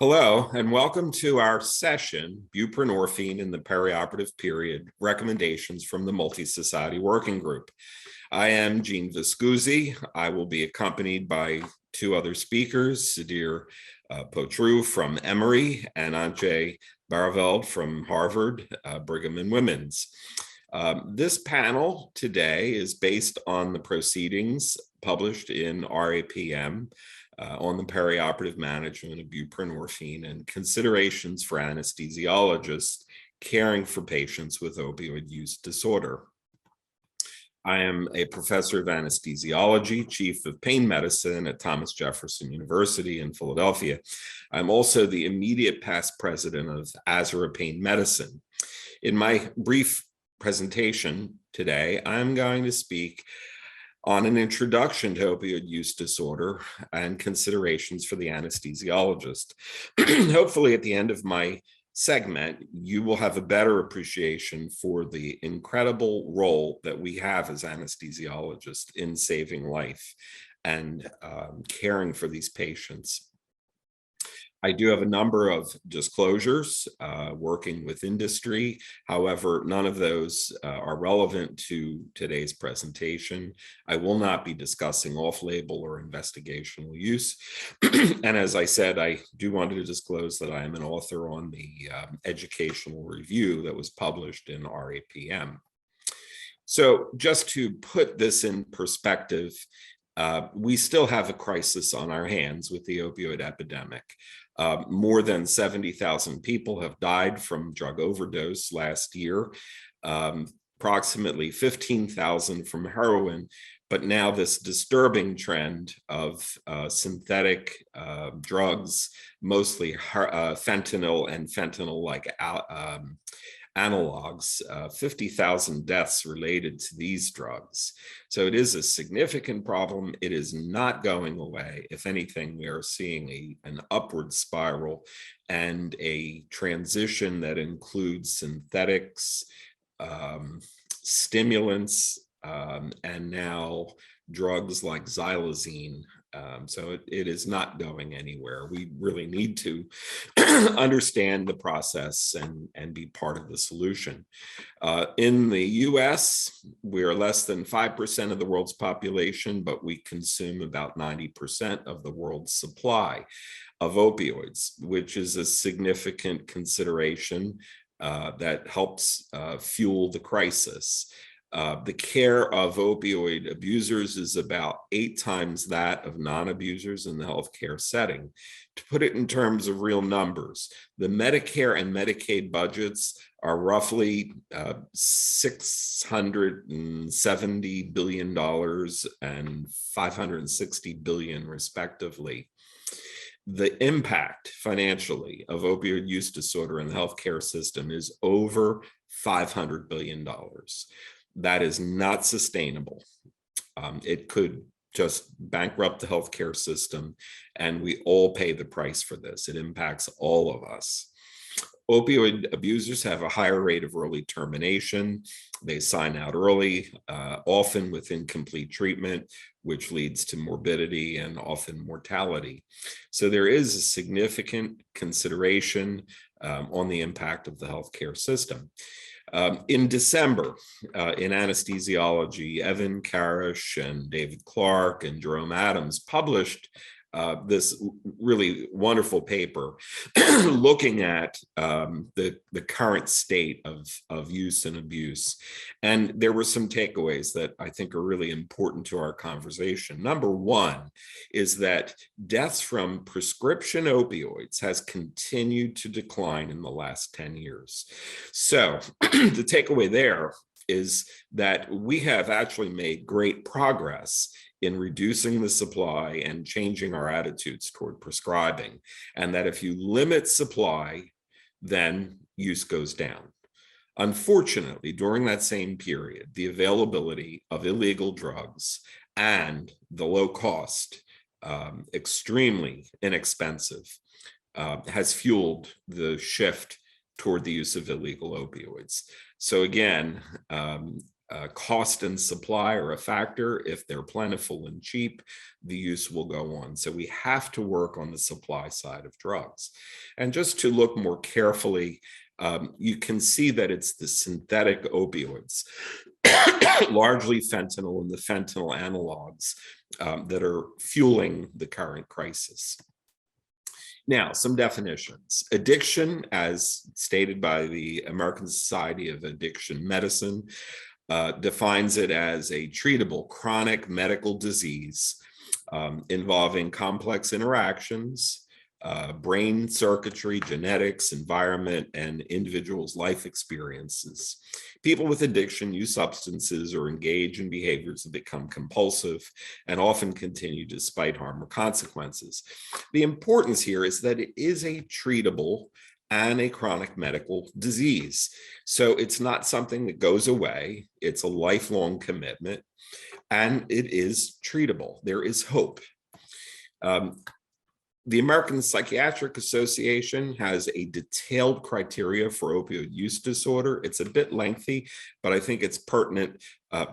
Hello, and welcome to our session, Buprenorphine in the Perioperative Period, Recommendations from the Multi-Society Working Group. I am Gene Viscuzzi. I will be accompanied by two other speakers, Sudhir Potru from Emory and Antje Baraveld from Harvard, Brigham and Women's. This panel today is based on the proceedings published in AAPM on the perioperative management of buprenorphine and considerations for anesthesiologists caring for patients with opioid use disorder. I am a professor of anesthesiology, chief of pain medicine at Thomas Jefferson University in Philadelphia. I'm also the immediate past president of ASRA Pain Medicine. In my brief presentation today, I'm going to speak on an introduction to opioid use disorder and considerations for the anesthesiologist. Hopefully at the end of my segment, you will have a better appreciation for the incredible role that we have as anesthesiologists in saving life and caring for these patients. I do have a number of disclosures working with industry. However, none of those are relevant to today's presentation. I will not be discussing off-label or investigational use. And as I said, I do want to disclose that I am an author on the educational review that was published in RAPM. So just to put this in perspective, we still have a crisis on our hands with the opioid epidemic. More than 70,000 people have died from drug overdose last year, approximately 15,000 from heroin, but now this disturbing trend of synthetic drugs, mostly fentanyl and fentanyl-like analogs, 50,000 deaths related to these drugs. So it is a significant problem. It is not going away. If anything, we are seeing an upward spiral and a transition that includes synthetics, stimulants, and now drugs like xylazine. So it is not going anywhere. We really need to understand the process and be part of the solution. In the US, we are less than 5% of the world's population, but we consume about 90% of the world's supply of opioids, which is a significant consideration that helps fuel the crisis. The care of opioid abusers is about 8 times that of non-abusers in the healthcare setting. To put it in terms of real numbers, the Medicare and Medicaid budgets are roughly $670 billion and $560 billion respectively. The impact financially of opioid use disorder in the healthcare system is over $500 billion. That is not sustainable. It could just bankrupt the healthcare system, and we all pay the price for this. It impacts all of us. Opioid abusers have a higher rate of early termination. They sign out early, often with incomplete treatment, which leads to morbidity and often mortality. So there is a significant consideration on the impact of the healthcare system. In December, in anesthesiology, Evan Karish and David Clark and Jerome Adams published this really wonderful paper looking at the current state of use and abuse. And there were some takeaways that I think are really important to our conversation. Number one is that deaths from prescription opioids has continued to decline in the last 10 years. So the takeaway there is that we have actually made great progress in reducing the supply and changing our attitudes toward prescribing, and that if you limit supply, then use goes down. Unfortunately, during that same period, the availability of illegal drugs and the low cost, extremely inexpensive, has fueled the shift toward the use of illegal opioids. So again, Cost and supply are a factor. If they're plentiful and cheap, the use will go on. So we have to work on the supply side of drugs. And just to look more carefully, you can see that it's the synthetic opioids, largely fentanyl and the fentanyl analogs, that are fueling the current crisis. Now, some definitions. Addiction, as stated by the American Society of Addiction Medicine, defines it as a treatable chronic medical disease involving complex interactions, brain circuitry, genetics, environment, and individuals' life experiences. People with addiction use substances or engage in behaviors that become compulsive and often continue despite harm or consequences. The importance here is that it is a treatable and a chronic medical disease. So it's not something that goes away. It's a lifelong commitment, and it is treatable. There is hope. The American Psychiatric Association has a detailed criteria for opioid use disorder. It's a bit lengthy, but I think it's pertinent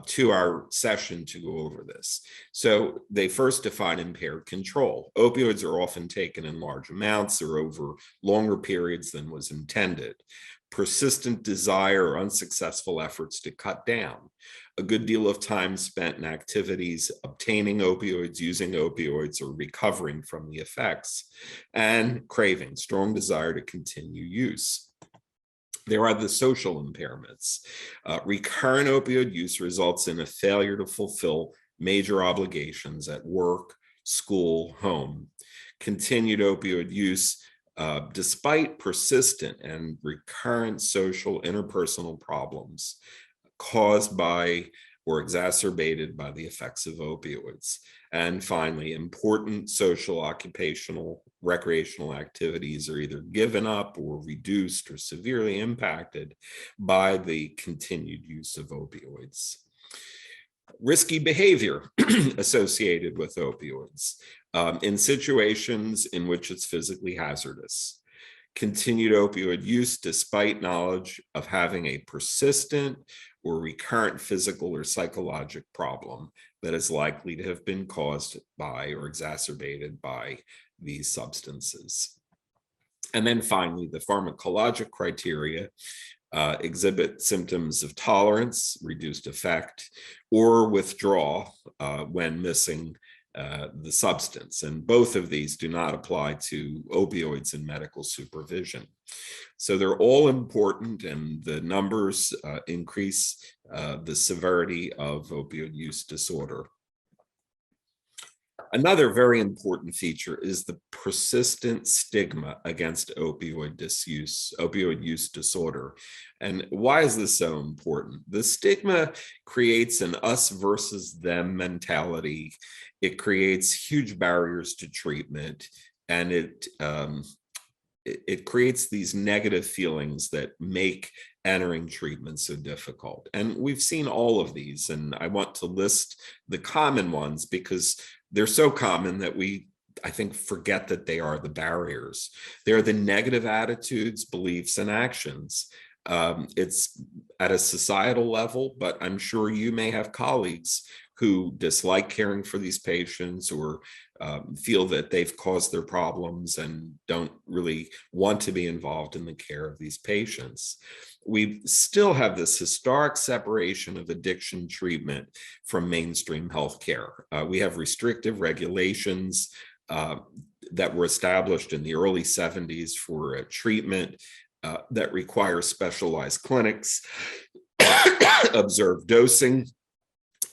to our session to go over this. So they first define impaired control. Opioids are often taken in large amounts or over longer periods than was intended. Persistent desire or unsuccessful efforts to cut down. A good deal of time spent in activities obtaining opioids, using opioids, or recovering from the effects, and craving, strong desire to continue use. There are the social impairments. Recurrent opioid use results in a failure to fulfill major obligations at work, school, home. Continued opioid use despite persistent and recurrent social interpersonal problems caused by or exacerbated by the effects of opioids. And finally, important social, occupational, recreational activities are either given up or reduced or severely impacted by the continued use of opioids. Risky behavior associated with opioids in situations in which it's physically hazardous. Continued opioid use despite knowledge of having a persistent or recurrent physical or psychological problem that is likely to have been caused by or exacerbated by these substances. And then finally, the pharmacologic criteria exhibit symptoms of tolerance, reduced effect, or withdrawal when missing the substance. And both of these do not apply to opioids in medical supervision. So they're all important, and the numbers increase the severity of opioid use disorder. Another very important feature is the persistent stigma against opioid use disorder. And why is this so important? The stigma creates an us versus them mentality. It creates huge barriers to treatment, and it creates these negative feelings that make entering treatment so difficult. And we've seen all of these, and I want to list the common ones because they're so common that I think, forget that they are the barriers. They're the negative attitudes, beliefs, and actions. It's at a societal level, but I'm sure you may have colleagues who dislike caring for these patients or feel that they've caused their problems and don't really want to be involved in the care of these patients. We still have this historic separation of addiction treatment from mainstream healthcare. We have restrictive regulations that were established in the early 70s for treatment that require specialized clinics, observed dosing,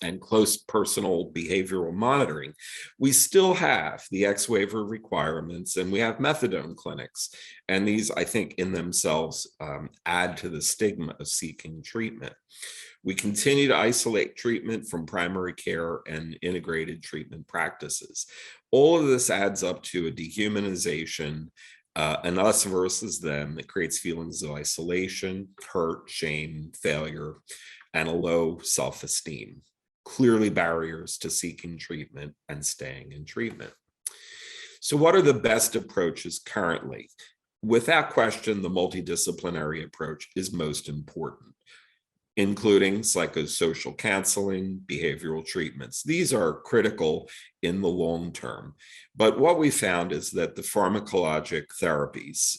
and close personal behavioral monitoring. We still have the X-waiver requirements, and we have methadone clinics. And these, I think, in themselves add to the stigma of seeking treatment. We continue to isolate treatment from primary care and integrated treatment practices. All of this adds up to a dehumanization, an us versus them that creates feelings of isolation, hurt, shame, failure, and a low self-esteem. Clearly barriers to seeking treatment and staying in treatment. So what are the best approaches currently? Without question, the multidisciplinary approach is most important. including psychosocial counseling, behavioral treatments. These are critical in the long term. But what we found is that the pharmacologic therapies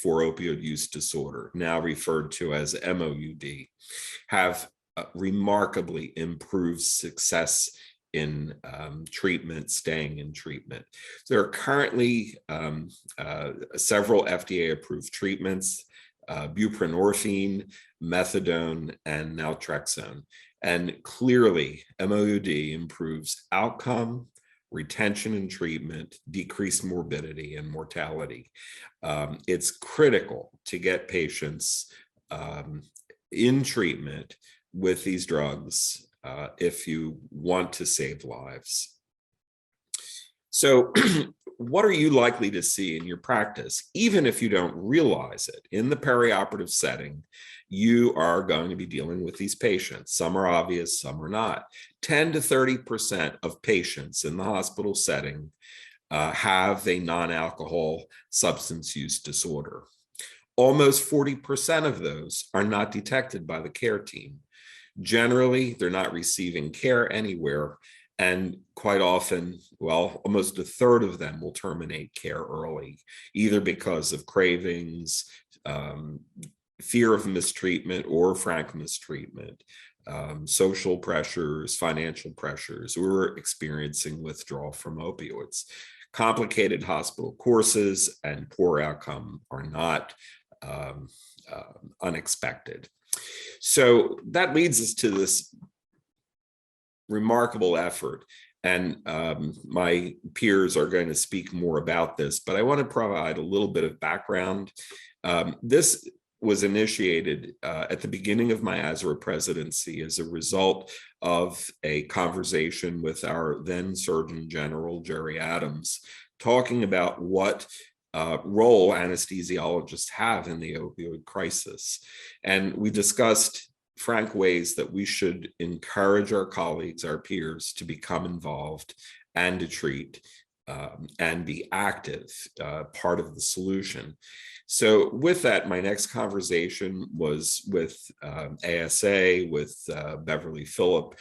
for opioid use disorder, now referred to as MOUD, have remarkably improved success in treatment, staying in treatment. There are currently several FDA-approved treatments, buprenorphine, methadone, and naltrexone. And clearly, MOUD improves outcome, retention in treatment, decreased morbidity and mortality. It's critical to get patients in treatment with these drugs if you want to save lives. So what are you likely to see in your practice? Even if you don't realize it, in the perioperative setting, you are going to be dealing with these patients. Some are obvious, some are not. 10 to 30% of patients in the hospital setting have a non-alcohol substance use disorder. Almost 40% of those are not detected by the care team. Generally, they're not receiving care anywhere. And quite often, well, almost a third of them will terminate care early, either because of cravings, fear of mistreatment or frank mistreatment, social pressures, financial pressures, or experiencing withdrawal from opioids. Complicated hospital courses and poor outcome are not unexpected. So that leads us to this remarkable effort. And my peers are going to speak more about this, but I want to provide a little bit of background. This was initiated at the beginning of my ASRA presidency as a result of a conversation with our then Surgeon General, Jerry Adams, talking about what role anesthesiologists have in the opioid crisis. And we discussed frank ways that we should encourage our colleagues, our peers, to become involved and to treat and be active, part of the solution. So with that, my next conversation was with ASA, with Beverly Phillip,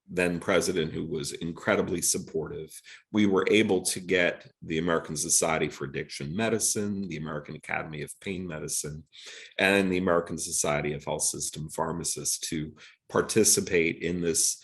then president, who was incredibly supportive. We were able to get the American Society for Addiction Medicine, the American Academy of Pain Medicine, and the American Society of Health System Pharmacists to participate in this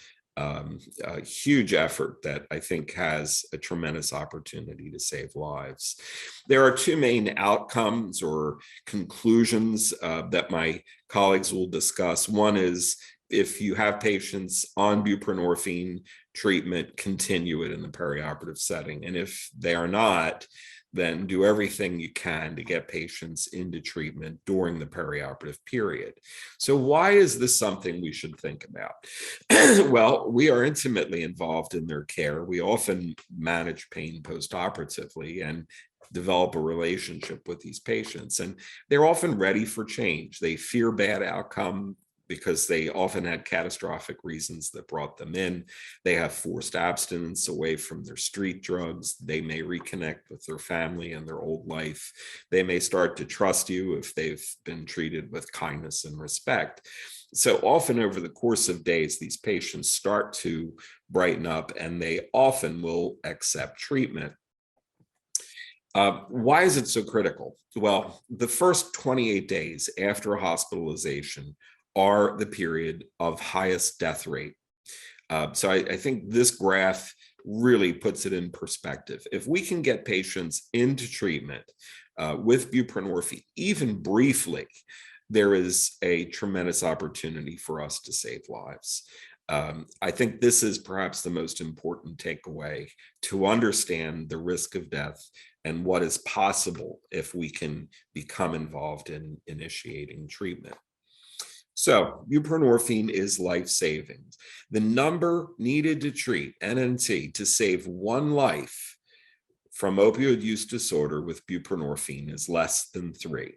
huge effort that I think has a tremendous opportunity to save lives. There are two main outcomes or conclusions that my colleagues will discuss. One is, if you have patients on buprenorphine treatment, continue it in the perioperative setting. And if they are not, then do everything you can to get patients into treatment during the perioperative period. So why is this something we should think about? Well, we are intimately involved in their care. We often manage pain postoperatively and develop a relationship with these patients. And they're often ready for change. They fear bad outcome because they often had catastrophic reasons that brought them in. They have forced abstinence away from their street drugs. They may reconnect with their family and their old life. They may start to trust you if they've been treated with kindness and respect. So often over the course of days, these patients start to brighten up and they often will accept treatment. Why is it so critical? Well, the first 28 days after hospitalization are the period of highest death rate. So I think this graph really puts it in perspective. If we can get patients into treatment with buprenorphine, even briefly, there is a tremendous opportunity for us to save lives. I think this is perhaps the most important takeaway, to understand the risk of death and what is possible if we can become involved in initiating treatment. So buprenorphine is life-saving. The number needed to treat NNT to save one life from opioid use disorder with buprenorphine is less than 3.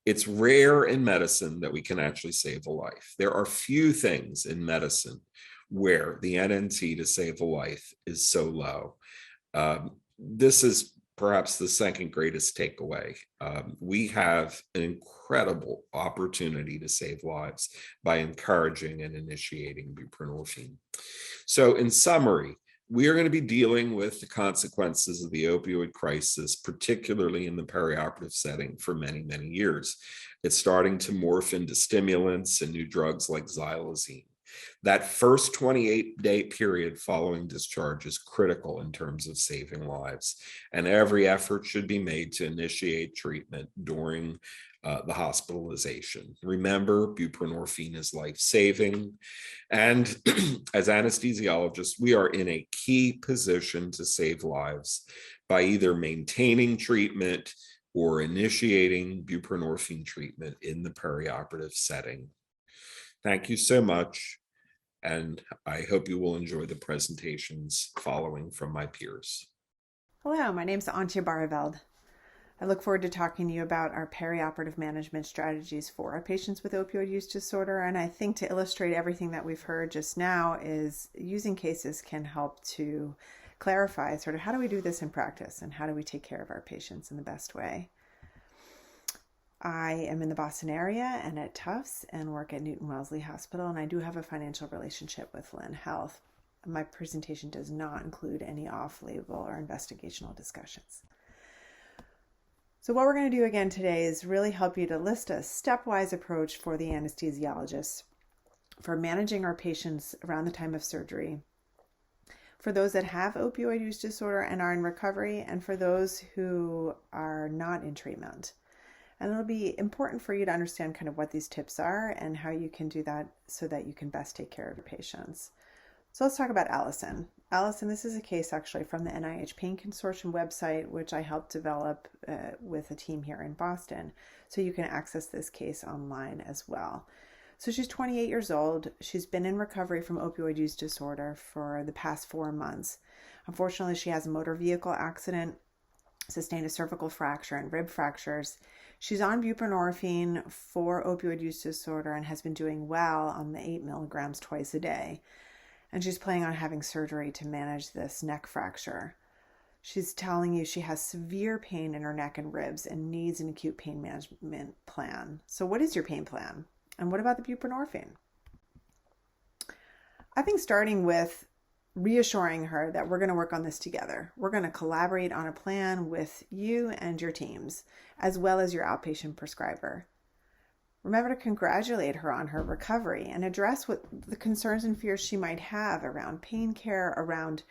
It's rare in medicine that we can actually save a life. There are few things in medicine where the NNT to save a life is so low. This is perhaps the second greatest takeaway. We have an incredible opportunity to save lives by encouraging and initiating buprenorphine. So in summary, we are going to be dealing with the consequences of the opioid crisis, particularly in the perioperative setting, for many, many years. It's starting to morph into stimulants and new drugs like xylazine. That first 28-day period following discharge is critical in terms of saving lives, and every effort should be made to initiate treatment during the hospitalization. Remember, buprenorphine is life-saving, and as anesthesiologists, we are in a key position to save lives by either maintaining treatment or initiating buprenorphine treatment in the perioperative setting. Thank you so much, and I hope you will enjoy the presentations following from my peers. Hello, my name is Antje Barreveld. I look forward to talking to you about our perioperative management strategies for our patients with opioid use disorder. And I think to illustrate everything that we've heard just now is using cases can help to clarify sort of how do we do this in practice and how do we take care of our patients in the best way. I am in the Boston area and at Tufts and work at Newton Wellesley Hospital, and I do have a financial relationship with Lynn Health. My presentation does not include any off-label or investigational discussions. So what we're going to do again today is really help you to list a stepwise approach for the anesthesiologists for managing our patients around the time of surgery, for those that have opioid use disorder and are in recovery, and for those who are not in treatment. And it'll be important for you to understand kind of what these tips are and how you can do that so that you can best take care of your patients. So let's talk about Allison. Allison, this is a case actually from the NIH Pain Consortium website, which I helped develop with a team here in Boston. So you can access this case online as well. So she's 28 years old. She's been in recovery from opioid use disorder for the past 4 months. Unfortunately, she has a motor vehicle accident, sustained a cervical fracture and rib fractures. She's on buprenorphine for opioid use disorder and has been doing well on the 8 milligrams twice a day. And she's planning on having surgery to manage this neck fracture. She's telling you she has severe pain in her neck and ribs and needs an acute pain management plan. So what is your pain plan? And what about the buprenorphine? I think starting with reassuring her that we're going to work on this together. We're going to collaborate on a plan with you and your teams, as well as your outpatient prescriber. Remember to congratulate her on her recovery and address what the concerns and fears she might have around pain care, around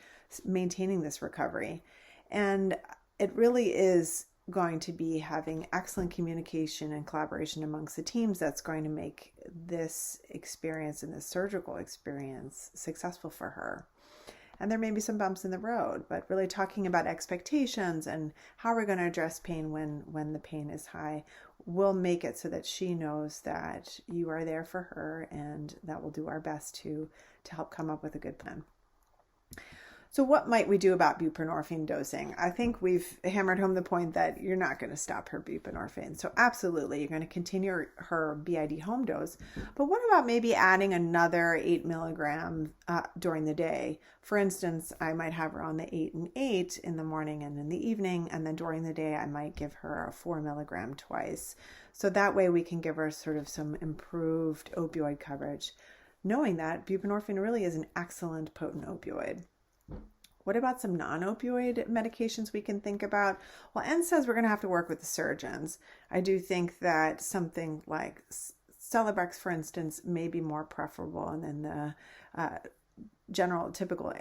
maintaining this recovery. And it really is going to be having excellent communication and collaboration amongst the teams that's going to make this experience and this surgical experience successful for her. And there may be some bumps in the road, but really talking about expectations and how we're going to address pain when the pain is high will make it so that she knows that you are there for her and that we'll do our best to help come up with a good plan. So what might we do about buprenorphine dosing? I think we've hammered home the point that you're not going to stop her buprenorphine. So absolutely, you're going to continue her BID home dose. But what about maybe adding another 8 milligram during the day? For instance, I might have her on the 8 and 8 in the morning and in the evening. And then during the day, I might give her a 4 milligram twice. So that way we can give her sort of some improved opioid coverage, knowing that buprenorphine really is an excellent potent opioid. What about some non-opioid medications we can think about? Well, N says we're going to have to work with the surgeons. I do think that something like Celebrex, for instance, may be more preferable, and then the general typical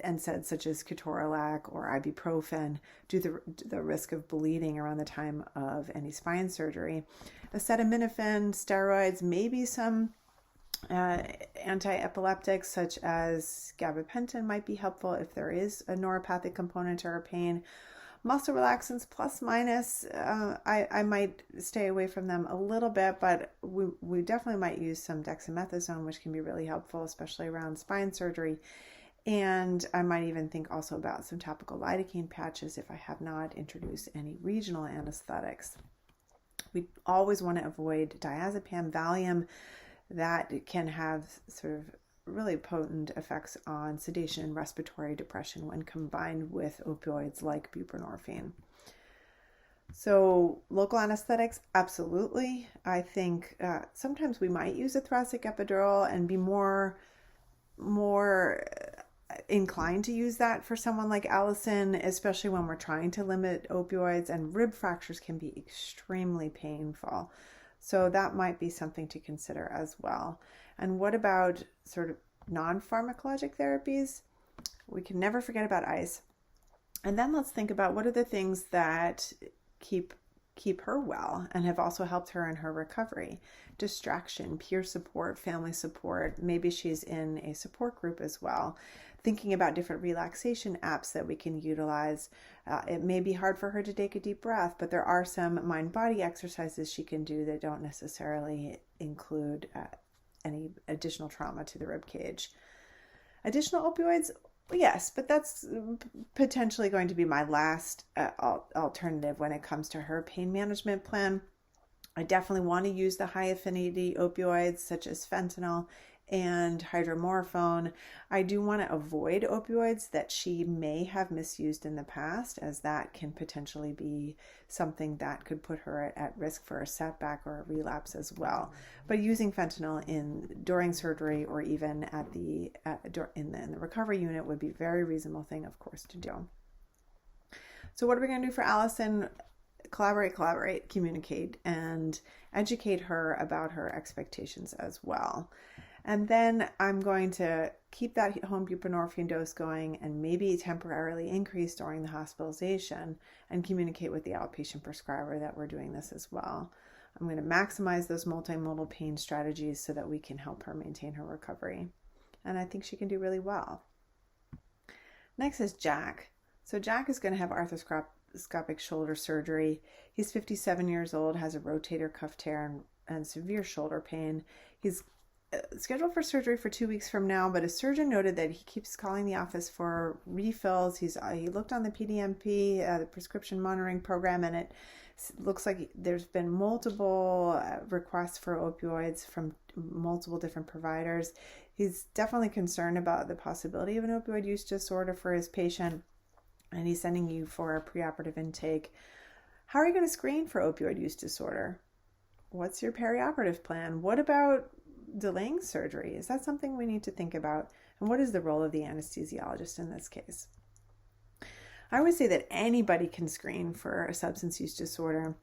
NSAIDs such as ketorolac or ibuprofen due to the risk of bleeding around the time of any spine surgery. Acetaminophen, steroids, maybe some anti-epileptics such as gabapentin might be helpful if there is a neuropathic component to her pain. Muscle relaxants plus minus, I might stay away from them a little bit, but we definitely might use some dexamethasone, which can be really helpful, especially around spine surgery. And I might even think also about some topical lidocaine patches if I have not introduced any regional anesthetics. We always want to avoid diazepam, Valium. That can have sort of really potent effects on sedation and respiratory depression when combined with opioids like buprenorphine. So local anesthetics, absolutely. I think sometimes we might use a thoracic epidural and be more inclined to use that for someone like Allison, especially when we're trying to limit opioids, and rib fractures can be extremely painful. So that might be something to consider as well. And what about sort of non-pharmacologic therapies? We can never forget about ice. And then let's think about what are the things that keep her well and have also helped her in her recovery. Distraction, peer support, family support. Maybe she's in a support group as well. Thinking about different relaxation apps that we can utilize. It may be hard for her to take a deep breath, but there are some mind-body exercises she can do that don't necessarily include any additional trauma to the rib cage. Additional opioids, yes, but that's potentially going to be my last alternative when it comes to her pain management plan. I definitely want to use the high affinity opioids such as fentanyl and hydromorphone. I do want to avoid opioids that she may have misused in the past, as that can potentially be something that could put her at risk for a setback or a relapse as well. But using fentanyl during surgery or even in the recovery unit would be a very reasonable thing, of course, to do. So what are we going to do for Allison? Collaborate, communicate, and educate her about her expectations as well. And then I'm going to keep that home buprenorphine dose going and maybe temporarily increase during the hospitalization, and communicate with the outpatient prescriber that we're doing this as well. I'm going to maximize those multimodal pain strategies so that we can help her maintain her recovery. And I think she can do really well. Next is Jack. So Jack is going to have arthroscopic shoulder surgery. He's 57 years old, has a rotator cuff tear and severe shoulder pain. He's scheduled for surgery for 2 weeks from now, but a surgeon noted that he keeps calling the office for refills. He looked on the PDMP, the prescription monitoring program, and it looks like there's been multiple requests for opioids from multiple different providers. He's definitely concerned about the possibility of an opioid use disorder for his patient, and he's sending you for a preoperative intake. How are you going to screen for opioid use disorder? What's your perioperative plan? What about delaying surgery? Is that something we need to think about? And what is the role of the anesthesiologist in this case? I would say that anybody can screen for a substance use disorder,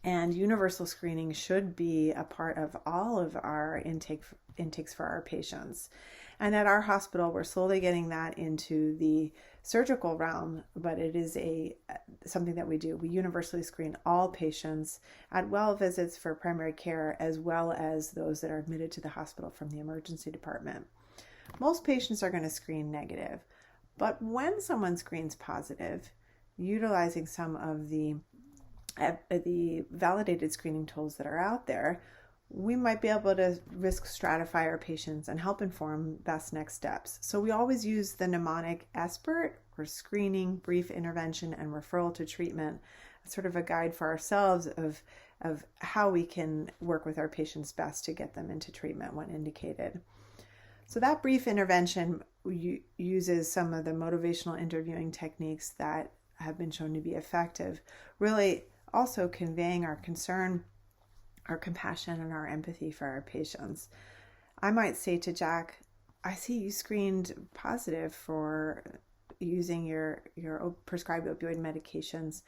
and universal screening should be a part of all of our intakes for our patients. And at our hospital, we're slowly getting that into the surgical realm, but it is something that we do. We universally screen all patients at well visits for primary care, as well as those that are admitted to the hospital from the emergency department. Most patients are going to screen negative, but when someone screens positive, utilizing some of the validated screening tools that are out there, we might be able to risk stratify our patients and help inform best next steps. So we always use the mnemonic SBIRT, or screening, brief intervention, and referral to treatment, sort of a guide for ourselves of how we can work with our patients best to get them into treatment when indicated. So that brief intervention uses some of the motivational interviewing techniques that have been shown to be effective, really also conveying our concern, our compassion, and our empathy for our patients. I might say to Jack, I see you screened positive for using your prescribed opioid medications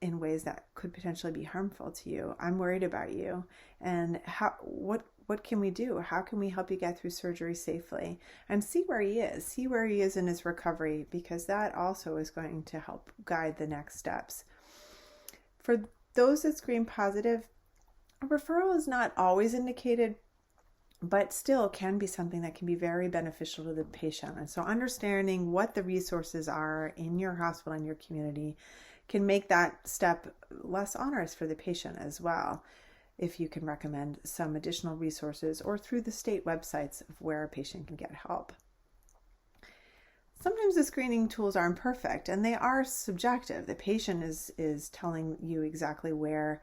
in ways that could potentially be harmful to you. I'm worried about you. And what can we do? How can we help you get through surgery safely? And see where he is. See where he is in his recovery, because that also is going to help guide the next steps. For those that screen positive, a referral is not always indicated, but still can be something that can be very beneficial to the patient. And so understanding what the resources are in your hospital and your community can make that step less onerous for the patient as well, if you can recommend some additional resources or through the state websites of where a patient can get help. Sometimes the screening tools are imperfect and they are subjective. The patient is telling you exactly where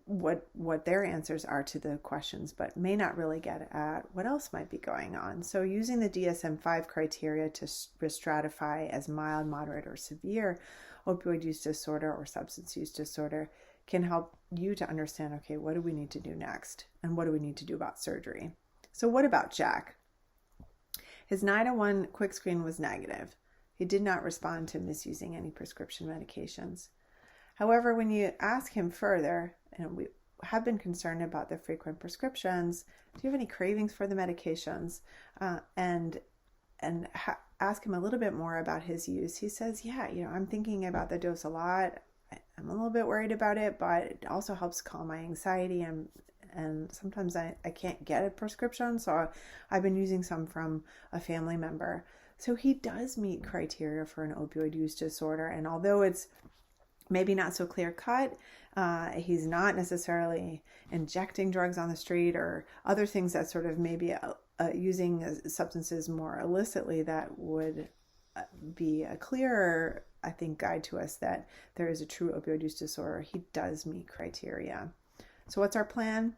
what their answers are to the questions, but may not really get at what else might be going on. So using the DSM-5 criteria to stratify as mild, moderate, or severe opioid use disorder or substance use disorder can help you to understand, okay, what do we need to do next? And what do we need to do about surgery? So what about Jack? His 901 quick screen was negative. He did not respond to misusing any prescription medications. However, when you ask him further, and we have been concerned about the frequent prescriptions, do you have any cravings for the medications? Ask him a little bit more about his use. He says, yeah, I'm thinking about the dose a lot. I'm a little bit worried about it, but it also helps calm my anxiety. And sometimes I can't get a prescription, so I've been using some from a family member. So he does meet criteria for an opioid use disorder. And although it's maybe not so clear cut, he's not necessarily injecting drugs on the street or other things that sort of maybe using substances more illicitly, that would be a clearer, I think, guide to us that there is a true opioid use disorder. He does meet criteria. So what's our plan?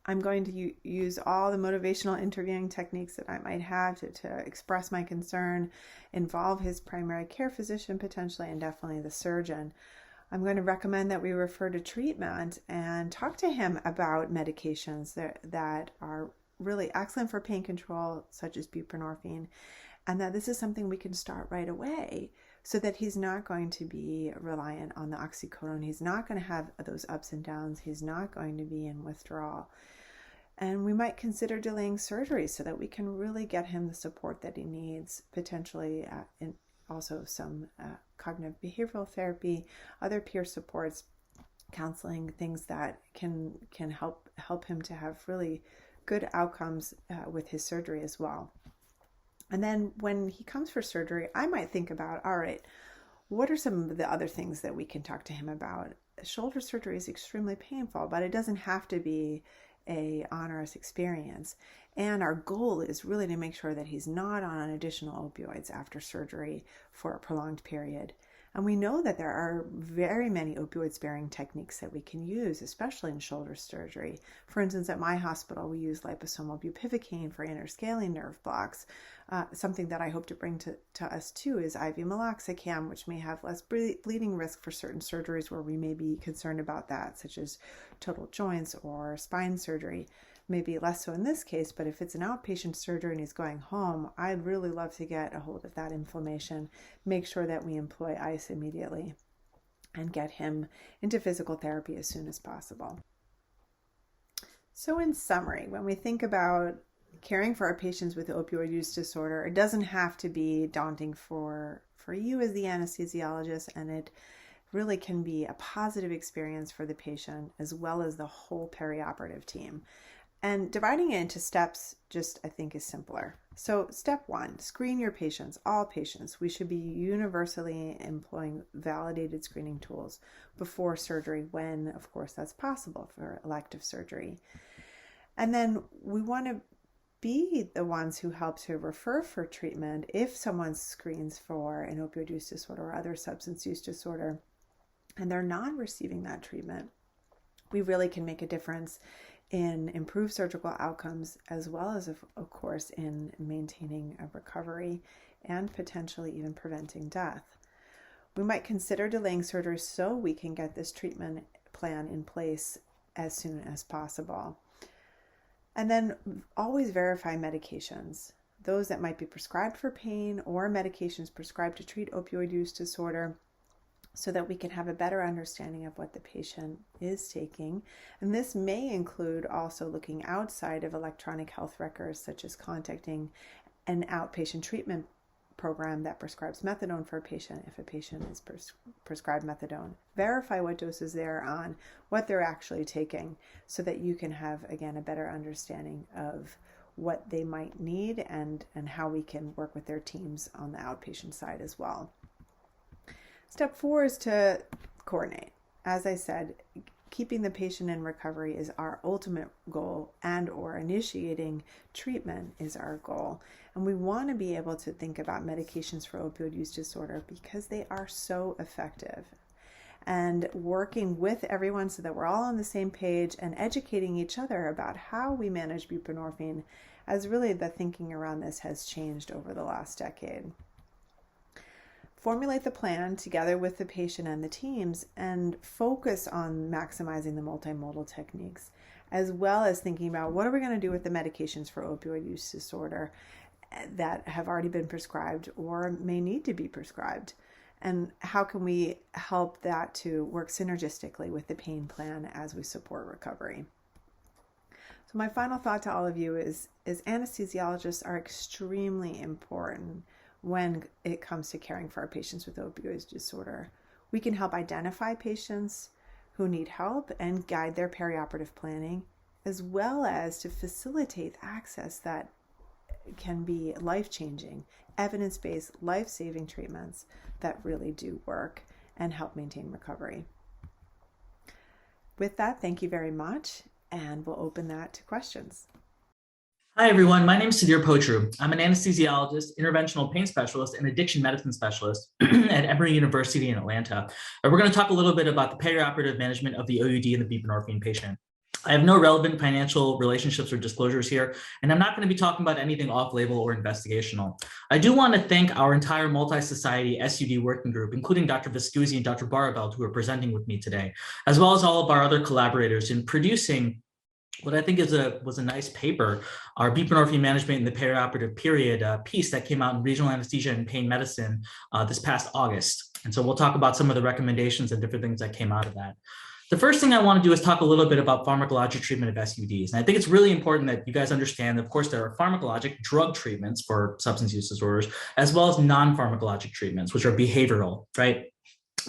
I'm going to use all the motivational interviewing techniques that I might have to express my concern, involve his primary care physician potentially, and definitely the surgeon. I'm going to recommend that we refer to treatment and talk to him about medications that are really excellent for pain control, such as buprenorphine, and that this is something we can start right away so that he's not going to be reliant on the oxycodone. He's not going to have those ups and downs. He's not going to be in withdrawal. And we might consider delaying surgery so that we can really get him the support that he needs, potentially in also some cognitive behavioral therapy, other peer supports, counseling, things that can help him to have really good outcomes with his surgery as well. And then when he comes for surgery, I might think about, all right, what are some of the other things that we can talk to him about? Shoulder surgery is extremely painful, but it doesn't have to be a onerous experience. And our goal is really to make sure that he's not on additional opioids after surgery for a prolonged period. And we know that there are very many opioid-sparing techniques that we can use, especially in shoulder surgery. For instance, at my hospital, we use liposomal bupivacaine for interscaling nerve blocks. Something that I hope to bring to us too is IV meloxicam, which may have less bleeding risk for certain surgeries where we may be concerned about that, such as total joints or spine surgery. Maybe less so in this case, but if it's an outpatient surgery and he's going home, I'd really love to get a hold of that inflammation, make sure that we employ ice immediately, and get him into physical therapy as soon as possible. So in summary, when we think about caring for our patients with opioid use disorder, it doesn't have to be daunting for you as the anesthesiologist, and it really can be a positive experience for the patient as well as the whole perioperative team. And dividing it into steps just, I think, is simpler. So step 1, screen your patients, all patients. We should be universally employing validated screening tools before surgery when, of course, that's possible for elective surgery. And then we want to be the ones who help to refer for treatment if someone screens for an opioid use disorder or other substance use disorder and they're not receiving that treatment. We really can make a difference in improved surgical outcomes, as well as, of course, in maintaining a recovery and potentially even preventing death. We might consider delaying surgery so we can get this treatment plan in place as soon as possible. And then always verify medications, those that might be prescribed for pain or medications prescribed to treat opioid use disorder, so that we can have a better understanding of what the patient is taking. And this may include also looking outside of electronic health records, such as contacting an outpatient treatment program that prescribes methadone for a patient if a patient is prescribed methadone. Verify what doses they're on, what they're actually taking, so that you can have, again, a better understanding of what they might need and how we can work with their teams on the outpatient side as well. Step 4 is to coordinate. As I said, keeping the patient in recovery is our ultimate goal, and or initiating treatment is our goal. And we want to be able to think about medications for opioid use disorder because they are so effective. and working with everyone so that we're all on the same page and educating each other about how we manage buprenorphine, as really the thinking around this has changed over the last decade. Formulate the plan together with the patient and the teams and focus on maximizing the multimodal techniques, as well as thinking about what are we going to do with the medications for opioid use disorder that have already been prescribed or may need to be prescribed, and how can we help that to work synergistically with the pain plan as we support recovery. So my final thought to all of you is anesthesiologists are extremely important when it comes to caring for our patients with opioid disorder. We can help identify patients who need help and guide their perioperative planning, as well as to facilitate access that can be life-changing, evidence-based, life-saving treatments that really do work and help maintain recovery. With that, thank you very much, and we'll open that to questions. Hi, everyone. My name is Sudhir Pochru. I'm an anesthesiologist, interventional pain specialist, and addiction medicine specialist at Emory University in Atlanta. And we're going to talk a little bit about the perioperative management of the OUD and the buprenorphine patient. I have no relevant financial relationships or disclosures here, and I'm not going to be talking about anything off-label or investigational. I do want to thank our entire multi-society SUD working group, including Dr. Viscusi and Dr. Barabelt, who are presenting with me today, as well as all of our other collaborators in producing what I think was a nice paper, our buprenorphine management in the perioperative period piece that came out in Regional Anesthesia and Pain Medicine this past August. And so we'll talk about some of the recommendations and different things that came out of that. The first thing I want to do is talk a little bit about pharmacologic treatment of SUDs. And I think it's really important that you guys understand that, of course, there are pharmacologic drug treatments for substance use disorders, as well as non-pharmacologic treatments, which are behavioral, right?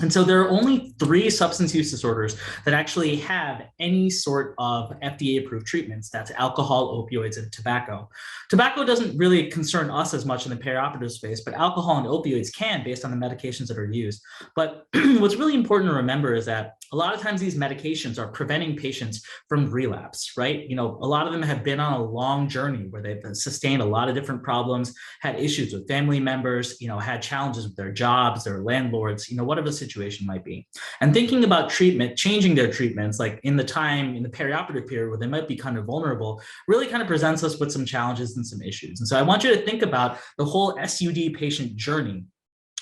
And so there are only 3 substance use disorders that actually have any sort of FDA-approved treatments. That's alcohol, opioids, and tobacco. Tobacco doesn't really concern us as much in the perioperative space, but alcohol and opioids can based on the medications that are used. But what's really important to remember is that a lot of times these medications are preventing patients from relapse, right? You know, a lot of them have been on a long journey where they've sustained a lot of different problems, had issues with family members, you know, had challenges with their jobs, their landlords, you know, whatever the situation might be. And thinking about treatment, changing their treatments, like in the perioperative period where they might be kind of vulnerable, really kind of presents us with some challenges and some issues. And so I want you to think about the whole SUD patient journey,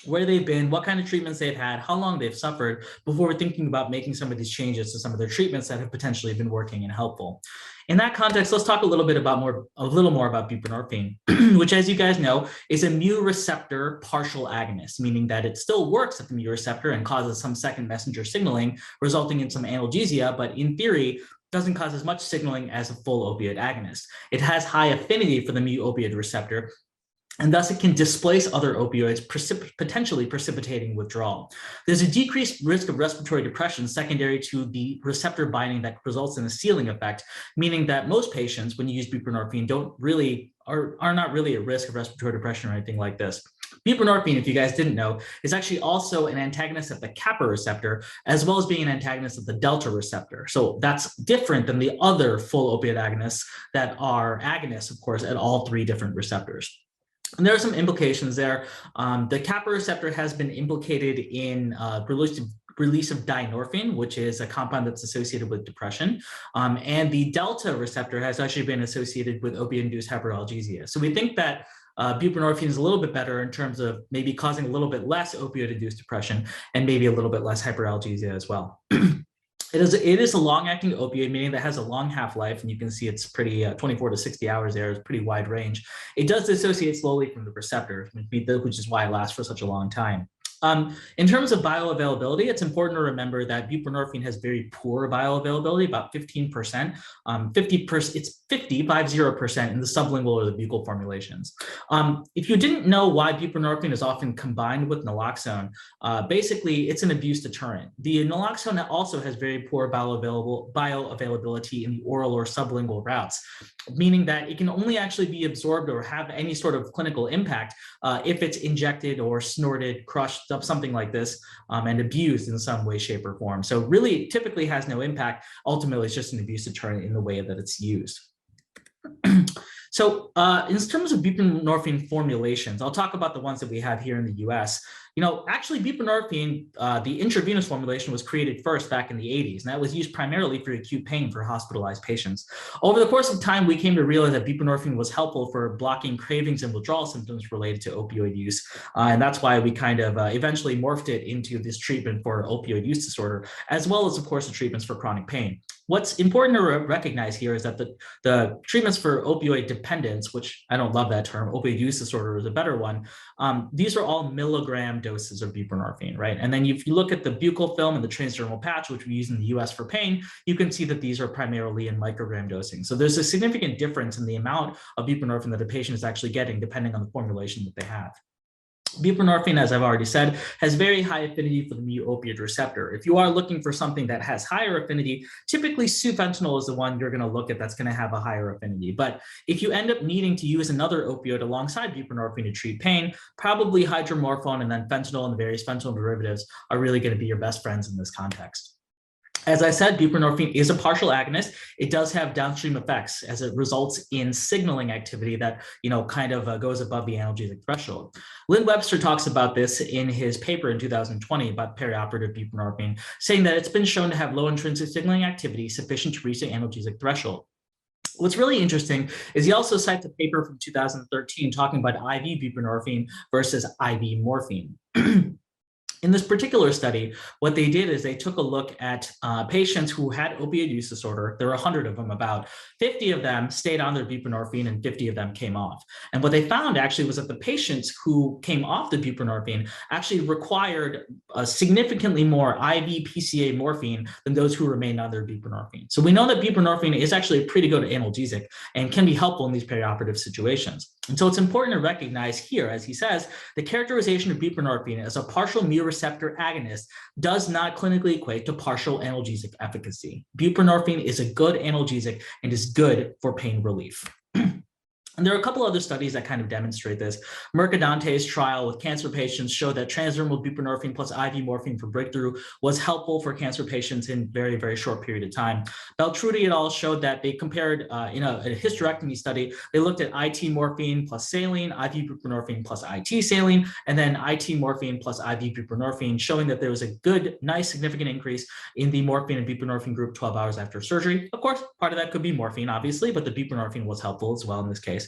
where they've been, what kind of treatments they've had, how long they've suffered before we're thinking about making some of these changes to some of their treatments that have potentially been working and helpful. In that context, let's talk a little more about buprenorphine, which, as you guys know, is a mu receptor partial agonist, meaning that it still works at the mu receptor and causes some second messenger signaling, resulting in some analgesia, but in theory, doesn't cause as much signaling as a full opioid agonist. It has high affinity for the mu opioid receptor, and thus it can displace other opioids, potentially precipitating withdrawal. There's a decreased risk of respiratory depression secondary to the receptor binding that results in a ceiling effect, meaning that most patients, when you use buprenorphine, are not really at risk of respiratory depression or anything like this. Buprenorphine, if you guys didn't know, is actually also an antagonist of the kappa receptor, as well as being an antagonist of the delta receptor. So that's different than the other full opioid agonists that are agonists, of course, at all 3 different receptors. And there are some implications there. The kappa receptor has been implicated in release of dynorphin, which is a compound that's associated with depression. And the delta receptor has actually been associated with opioid-induced hyperalgesia. So we think that buprenorphine is a little bit better in terms of maybe causing a little bit less opioid-induced depression and maybe a little bit less hyperalgesia as well. It is a long-acting opioid, meaning that has a long half-life, and you can see it's pretty 24 to 60 hours there. It's pretty wide range. It does dissociate slowly from the receptor, which is why it lasts for such a long time. In terms of bioavailability, it's important to remember that buprenorphine has very poor bioavailability, about 15%. It's 50% in the sublingual or the buccal formulations. If you didn't know why buprenorphine is often combined with naloxone, basically it's an abuse deterrent. The naloxone also has very poor bioavailability in the oral or sublingual routes, meaning that it can only actually be absorbed or have any sort of clinical impact if it's injected or snorted, crushed, something like this, and abused in some way, shape, or form. So really typically has no impact. Ultimately, it's just an abuse deterrent in the way that it's used. So in terms of buprenorphine formulations, I'll talk about the ones that we have here in the US. Actually buprenorphine, the intravenous formulation was created first back in the 80s, and that was used primarily for acute pain for hospitalized patients. Over the course of time, we came to realize that buprenorphine was helpful for blocking cravings and withdrawal symptoms related to opioid use. And that's why we kind of eventually morphed it into this treatment for opioid use disorder, as well as, of course, the treatments for chronic pain. What's important to recognize here is that the treatments for opioid dependence, which I don't love that term, opioid use disorder is a better one, these are all milligram doses of buprenorphine, right? And then if you look at the buccal film and the transdermal patch, which we use in the US for pain, you can see that these are primarily in microgram dosing. So there's a significant difference in the amount of buprenorphine that the patient is actually getting depending on the formulation that they have. Buprenorphine, as I've already said, has very high affinity for the mu-opioid receptor. If you are looking for something that has higher affinity, typically sufentanil is the one you're going to look at that's going to have a higher affinity. But if you end up needing to use another opioid alongside buprenorphine to treat pain, probably hydromorphone and then fentanyl and the various fentanyl derivatives are really going to be your best friends in this context. As I said, buprenorphine is a partial agonist. It does have downstream effects as it results in signaling activity that, kind of goes above the analgesic threshold. Lynn Webster talks about this in his paper in 2020 about perioperative buprenorphine, saying that it's been shown to have low intrinsic signaling activity sufficient to reach the analgesic threshold. What's really interesting is he also cites a paper from 2013 talking about IV buprenorphine versus IV morphine. In this particular study, what they did is they took a look at patients who had opioid use disorder. There were 100 of them about. 50 of them stayed on their buprenorphine and 50 of them came off. And what they found actually was that the patients who came off the buprenorphine actually required significantly more IV PCA morphine than those who remained on their buprenorphine. So we know that buprenorphine is actually a pretty good analgesic and can be helpful in these perioperative situations. And so it's important to recognize here, as he says, the characterization of buprenorphine as a partial mu receptor agonist does not clinically equate to partial analgesic efficacy. Buprenorphine is a good analgesic and is good for pain relief. And there are a couple other studies that kind of demonstrate this. Mercadante's trial with cancer patients showed that transdermal buprenorphine plus IV morphine for breakthrough was helpful for cancer patients in very, very short period of time. Beltrudi et al. Showed that they compared in a hysterectomy study, they looked at IT morphine plus saline, IV buprenorphine plus IT saline, and then IT morphine plus IV buprenorphine, showing that there was a good, nice, significant increase in the morphine and buprenorphine group 12 hours after surgery. Of course, part of that could be morphine, obviously, but the buprenorphine was helpful as well in this case.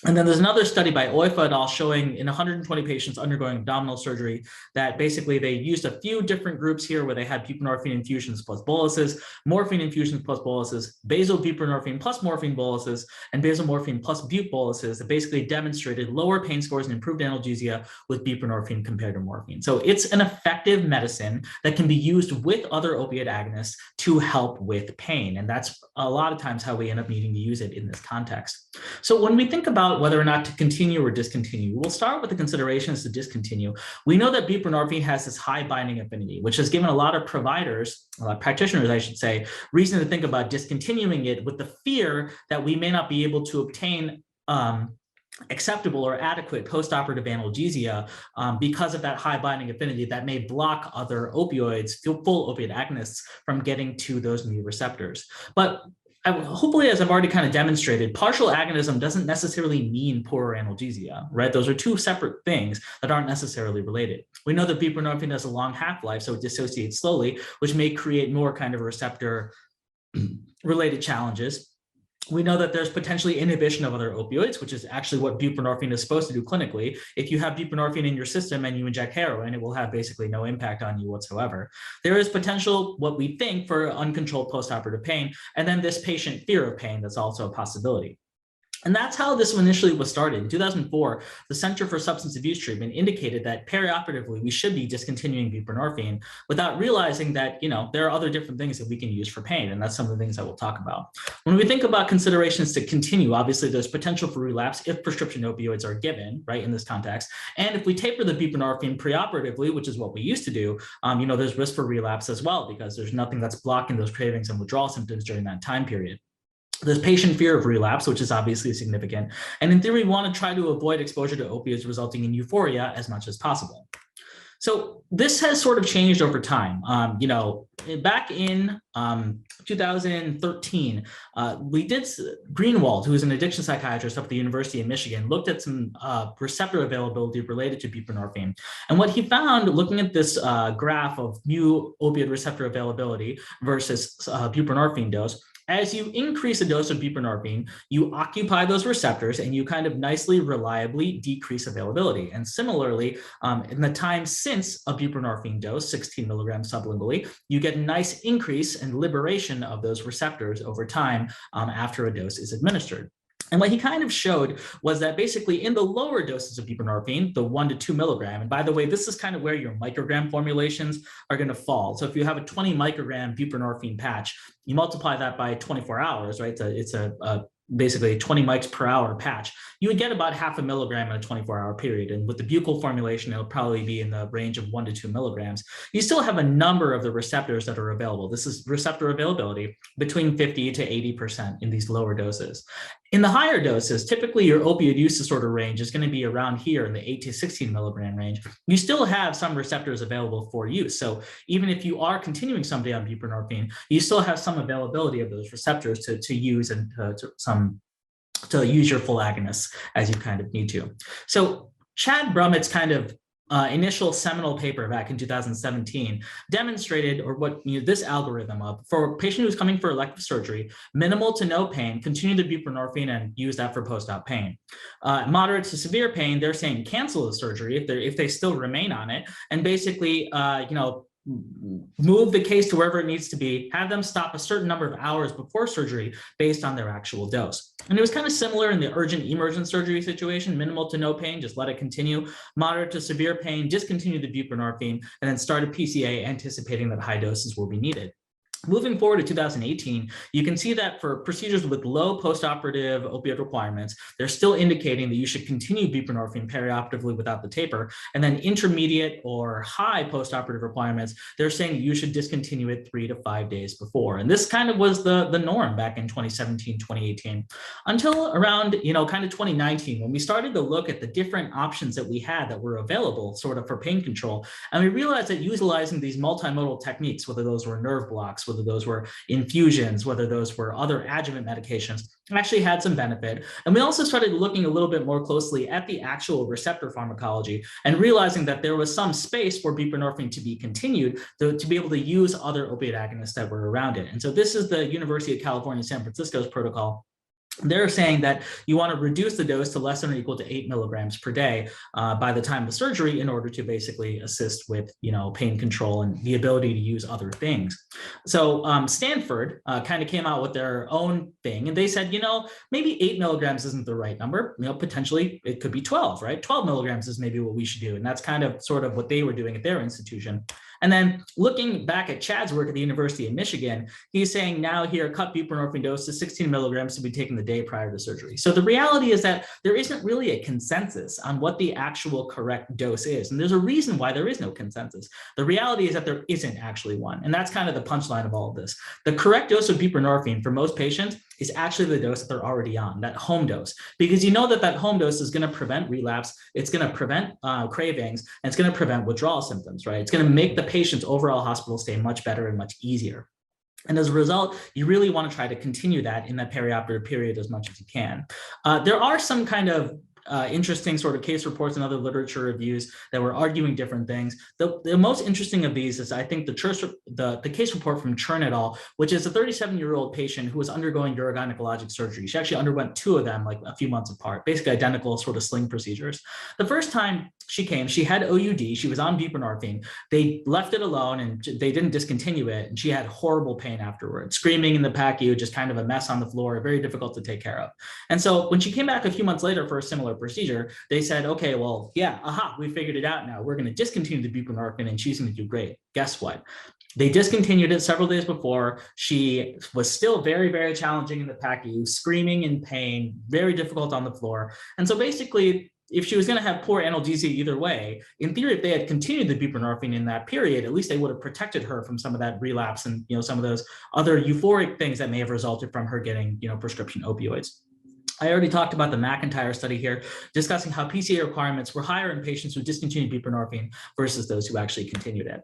And then there's another study by Oifa et al. Showing in 120 patients undergoing abdominal surgery that basically they used a few different groups here where they had buprenorphine infusions plus boluses, morphine infusions plus boluses, basal buprenorphine plus morphine boluses, and basal morphine plus bupe boluses that basically demonstrated lower pain scores and improved analgesia with buprenorphine compared to morphine. So it's an effective medicine that can be used with other opioid agonists to help with pain. And that's a lot of times how we end up needing to use it in this context. So when we think about whether or not to continue or discontinue, we'll start with the considerations to discontinue. We know that buprenorphine has this high binding affinity, which has given a lot of providers, practitioners, I should say, reason to think about discontinuing it with the fear that we may not be able to obtain acceptable or adequate postoperative analgesia because of that high binding affinity that may block other opioids, full opioid agonists, from getting to those mu receptors. But hopefully, as I've already kind of demonstrated, partial agonism doesn't necessarily mean poorer analgesia, right? Those are two separate things that aren't necessarily related. We know that buprenorphine has a long half-life, so it dissociates slowly, which may create more kind of receptor-related challenges. We know that there's potentially inhibition of other opioids, which is actually what buprenorphine is supposed to do clinically. If you have buprenorphine in your system and you inject heroin, it will have basically no impact on you whatsoever. There is potential, what we think, for uncontrolled postoperative pain, and then this patient fear of pain, that's also a possibility. And that's how this initially was started. In 2004, the Center for Substance Abuse Treatment indicated that perioperatively we should be discontinuing buprenorphine without realizing that, there are other different things that we can use for pain. And that's some of the things that we'll talk about. When we think about considerations to continue, obviously there's potential for relapse if prescription opioids are given, right, in this context. And if we taper the buprenorphine preoperatively, which is what we used to do, there's risk for relapse as well, because there's nothing that's blocking those cravings and withdrawal symptoms during that time period. There's patient fear of relapse, which is obviously significant. And in theory, we want to try to avoid exposure to opioids resulting in euphoria as much as possible. So this has sort of changed over time. Back in 2013, Greenwald, who is an addiction psychiatrist up at the University of Michigan, looked at some receptor availability related to buprenorphine. And what he found, looking at this graph of new opioid receptor availability versus buprenorphine dose, as you increase the dose of buprenorphine, you occupy those receptors and you kind of nicely, reliably decrease availability. And similarly, in the time since a buprenorphine dose, 16 milligrams sublingually, you get a nice increase and liberation of those receptors over time after a dose is administered. And what he kind of showed was that basically in the lower doses of buprenorphine, the 1 to 2 milligram, and by the way, this is kind of where your microgram formulations are going to fall. So if you have a 20 microgram buprenorphine patch, you multiply that by 24 hours, right? It's basically a 20 mics per hour patch. You would get about 0.5 milligram in a 24-hour period. And with the buccal formulation, it'll probably be in the range of 1 to 2 milligrams. You still have a number of the receptors that are available. This is receptor availability between 50 to 80% in these lower doses. In the higher doses, typically your opioid use disorder range is going to be around here in the 8 to 16 milligram range. You still have some receptors available for use. So even if you are continuing somebody on buprenorphine, you still have some availability of those receptors to use and to use your full agonists as you kind of need to. So Chad Brummett's kind of initial seminal paper back in 2017 demonstrated, or what this algorithm of, for a patient who's coming for elective surgery, minimal to no pain, continue the buprenorphine and use that for post-op pain. Moderate to severe pain, they're saying cancel the surgery if they still remain on it, and basically, move the case to wherever it needs to be, have them stop a certain number of hours before surgery based on their actual dose. And it was kind of similar in the urgent emergent surgery situation, minimal to no pain, just let it continue. Moderate to severe pain, discontinue the buprenorphine, and then start a PCA anticipating that high doses will be needed. Moving forward to 2018, you can see that for procedures with low postoperative opioid requirements, they're still indicating that you should continue buprenorphine perioperatively without the taper. And then intermediate or high postoperative requirements, they're saying you should discontinue it 3 to 5 days before. And this kind of was the norm back in 2017, 2018, until around, kind of 2019, when we started to look at the different options that we had that were available sort of for pain control. And we realized that utilizing these multimodal techniques, whether those were nerve blocks, whether those were infusions, whether those were other adjuvant medications, actually had some benefit. And we also started looking a little bit more closely at the actual receptor pharmacology and realizing that there was some space for buprenorphine to be continued to be able to use other opiate agonists that were around it. And so this is the University of California, San Francisco's protocol. They're saying that you want to reduce the dose to less than or equal to 8 milligrams per day by the time of surgery in order to basically assist with, pain control and the ability to use other things. So Stanford kind of came out with their own thing, and they said, maybe 8 milligrams isn't the right number. Potentially it could be 12, right? 12 milligrams is maybe what we should do. And that's kind of sort of what they were doing at their institution. And then looking back at Chad's work at the University of Michigan, he's saying now here, cut buprenorphine dose to 16 milligrams to be taken the day prior to surgery. So the reality is that there isn't really a consensus on what the actual correct dose is. And there's a reason why there is no consensus. The reality is that there isn't actually one. And that's kind of the punchline of all of this. The correct dose of buprenorphine for most patients is actually the dose that they're already on, that home dose, because that home dose is going to prevent relapse, it's going to prevent cravings, and it's going to prevent withdrawal symptoms, right? It's going to make the patient's overall hospital stay much better and much easier. And as a result, you really want to try to continue that in that perioperative period as much as you can. There are some kind of interesting sort of case reports and other literature reviews that were arguing different things. The most interesting of these is, I think, the case report from Chern et al., which is a 37-year-old patient who was undergoing urogynecologic surgery. She actually underwent 2 of them like a few months apart, basically identical sort of sling procedures. The first time she came, she had OUD, she was on buprenorphine. They left it alone and they didn't discontinue it. And she had horrible pain afterwards, screaming in the PACU, just kind of a mess on the floor, very difficult to take care of. And so when she came back a few months later for a similar procedure, they said, okay, well, yeah, we figured it out now. We're going to discontinue the buprenorphine and she's going to do great. Guess what? They discontinued it several days before. She was still very, very challenging in the PACU, screaming in pain, very difficult on the floor. And so basically, if she was going to have poor analgesia either way, in theory, if they had continued the buprenorphine in that period, at least they would have protected her from some of that relapse and some of those other euphoric things that may have resulted from her getting prescription opioids. I already talked about the McIntyre study here, discussing how PCA requirements were higher in patients who discontinued buprenorphine versus those who actually continued it.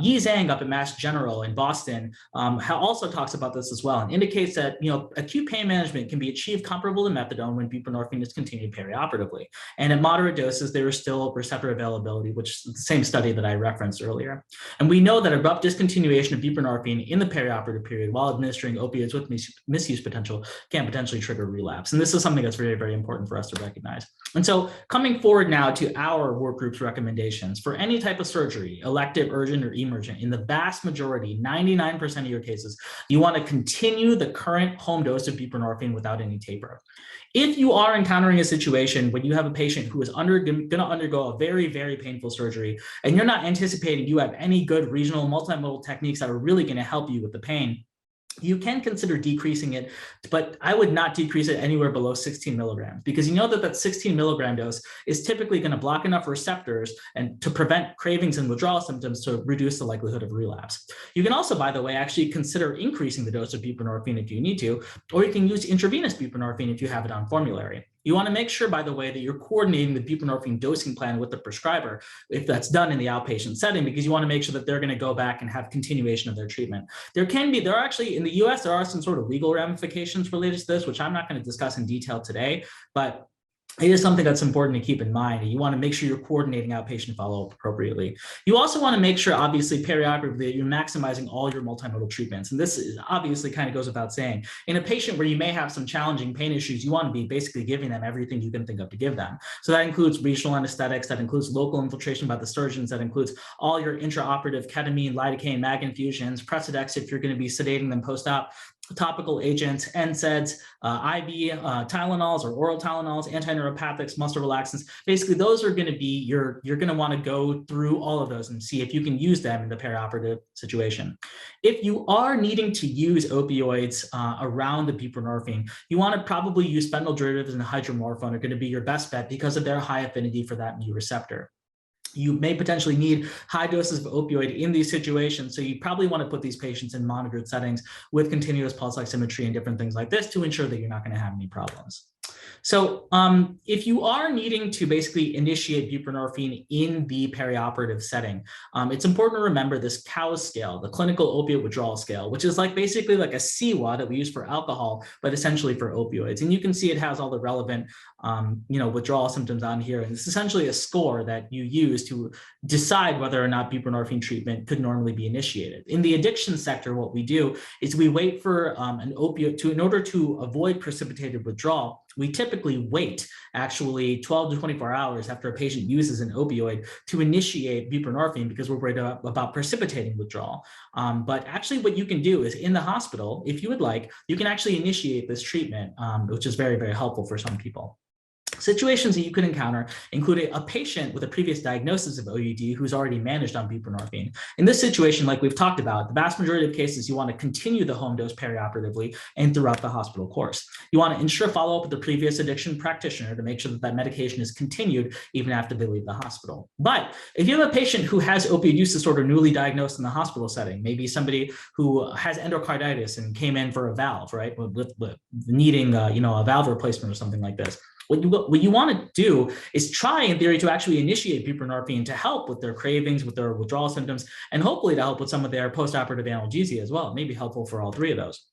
Yi Zhang up at Mass General in Boston also talks about this as well, and indicates that acute pain management can be achieved comparable to methadone when buprenorphine is continued perioperatively. And at moderate doses, there is still receptor availability, which is the same study that I referenced earlier. And we know that abrupt discontinuation of buprenorphine in the perioperative period while administering opioids with misuse potential can potentially trigger relapse. And this is something that's very, very important for us to recognize. And so coming forward now to our work group's recommendations for any type of surgery, elective, urgent, or emergent, in the vast majority, 99% of your cases, you want to continue the current home dose of buprenorphine without any taper. If you are encountering a situation when you have a patient who is going to undergo a very, very painful surgery, and you're not anticipating you have any good regional multimodal techniques that are really going to help you with the pain, you can consider decreasing it, but I would not decrease it anywhere below 16 milligrams, because you know that 16 milligram dose is typically going to block enough receptors and to prevent cravings and withdrawal symptoms to reduce the likelihood of relapse. You can also, by the way, actually consider increasing the dose of buprenorphine if you need to, or you can use intravenous buprenorphine if you have it on formulary. You want to make sure, by the way, that you're coordinating the buprenorphine dosing plan with the prescriber if that's done in the outpatient setting, because you want to make sure that they're going to go back and have continuation of their treatment. There are actually, in the US, there are some sort of legal ramifications related to this, which I'm not going to discuss in detail today, but it is something that's important to keep in mind. You want to make sure you're coordinating outpatient follow-up appropriately. You also want to make sure, obviously, perioperatively, that you're maximizing all your multimodal treatments. And this is obviously kind of goes without saying. In a patient where you may have some challenging pain issues, you want to be basically giving them everything you can think of to give them. So that includes regional anesthetics, that includes local infiltration by the surgeons, that includes all your intraoperative ketamine, lidocaine, MAG infusions, Precedex if you're going to be sedating them post-op, topical agents, NSAIDs, IV Tylenols or oral Tylenols, antineuropathics, muscle relaxants. Basically, those are going to be you're going to want to go through all of those and see if you can use them in the perioperative situation. If you are needing to use opioids around the buprenorphine, you want to probably use fentanyl derivatives and hydromorphone are going to be your best bet because of their high affinity for that mu receptor. You may potentially need high doses of opioid in these situations. So you probably want to put these patients in monitored settings with continuous pulse oximetry and different things like this to ensure that you're not going to have any problems. So if you are needing to basically initiate buprenorphine in the perioperative setting, it's important to remember this COWS scale, the clinical opiate withdrawal scale, which is basically like a CWA that we use for alcohol, but essentially for opioids. And you can see it has all the relevant withdrawal symptoms on here. And it's essentially a score that you use to decide whether or not buprenorphine treatment could normally be initiated. In the addiction sector, what we do is we wait for an opioid in order to avoid precipitated withdrawal. We typically wait actually 12 to 24 hours after a patient uses an opioid to initiate buprenorphine because we're worried about precipitating withdrawal. But actually what you can do is in the hospital, if you would like, you can actually initiate this treatment, which is very, very helpful for some people. Situations that you could encounter include a patient with a previous diagnosis of OUD who's already managed on buprenorphine. In this situation, like we've talked about, the vast majority of cases, you want to continue the home dose perioperatively and throughout the hospital course. You want to ensure follow-up with the previous addiction practitioner to make sure that that medication is continued even after they leave the hospital. But if you have a patient who has opioid use disorder newly diagnosed in the hospital setting, maybe somebody who has endocarditis and came in for a valve, right, with needing a valve replacement or something like this, what you want to do is try, in theory, to actually initiate buprenorphine to help with their cravings, with their withdrawal symptoms, and hopefully to help with some of their postoperative analgesia as well. It may be helpful for all three of those.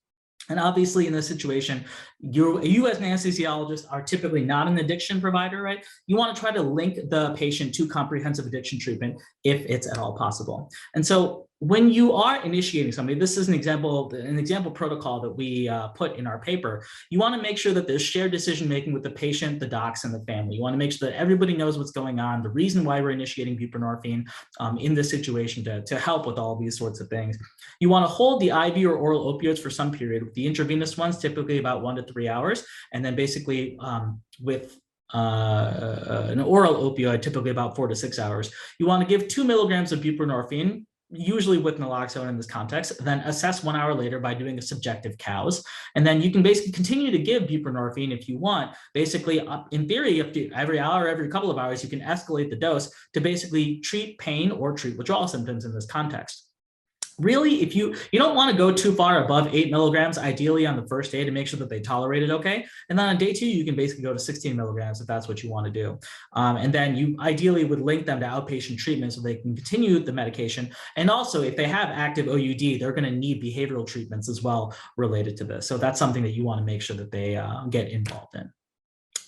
And obviously, in this situation, you as an anesthesiologist are typically not an addiction provider, right? You want to try to link the patient to comprehensive addiction treatment if it's at all possible. And so when you are initiating somebody, this is an example protocol that we put in our paper. You want to make sure that there's shared decision-making with the patient, the docs, and the family. You want to make sure that everybody knows what's going on, the reason why we're initiating buprenorphine in this situation to help with all these sorts of things. You want to hold the IV or oral opioids for some period, with the intravenous ones typically about 1 to 3 hours, and then basically with an oral opioid, typically about 4 to 6 hours. You want to give 2 milligrams of buprenorphine, usually with naloxone in this context, then assess 1 hour later by doing a subjective COWS. And then you can basically continue to give buprenorphine if you want. Basically, in theory, up to every hour, every couple of hours, you can escalate the dose to basically treat pain or treat withdrawal symptoms in this context. Really, if you don't want to go too far above 8 milligrams, ideally on the first day to make sure that they tolerate it okay. And then on day 2, you can basically go to 16 milligrams if that's what you want to do. And then you ideally would link them to outpatient treatment so they can continue the medication. And also, if they have active OUD, they're going to need behavioral treatments as well related to this. So that's something that you want to make sure that they get involved in.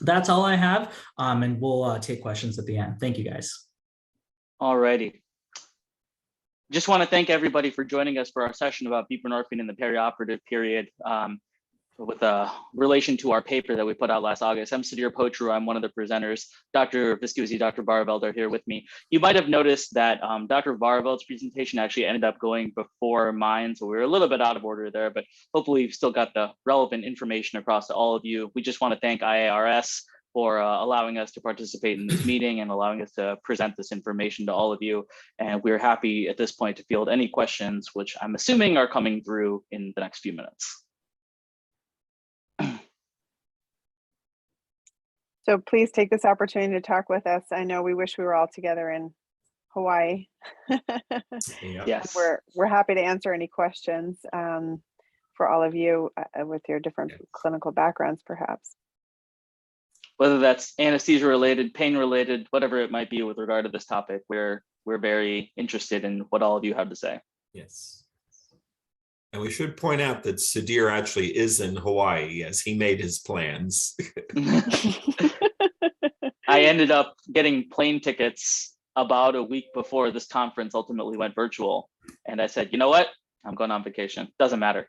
That's all I have, and we'll take questions at the end. Thank you, guys. All righty. Just want to thank everybody for joining us for our session about buprenorphine in the perioperative period with relation to our paper that we put out last August. I'm Sudhir Pochru. I'm one of the presenters. Dr. Viscusi, Dr. Barveld are here with me. You might have noticed that Dr. Barveld's presentation actually ended up going before mine, so we were a little bit out of order there, but hopefully we've still got the relevant information across to all of you. We just want to thank IARS for allowing us to participate in this meeting and allowing us to present this information to all of you. And we're happy at this point to field any questions, which I'm assuming are coming through in the next few minutes. So please take this opportunity to talk with us. I know we wish we were all together in Hawaii. Yes. We're happy to answer any questions for all of you with your different clinical backgrounds, perhaps. Whether that's anesthesia related, pain related, whatever it might be with regard to this topic, we're very interested in what all of you have to say. Yes. And we should point out that Sudhir actually is in Hawaii as he made his plans. I ended up getting plane tickets about a week before this conference ultimately went virtual. And I said, you know what? I'm going on vacation. Doesn't matter.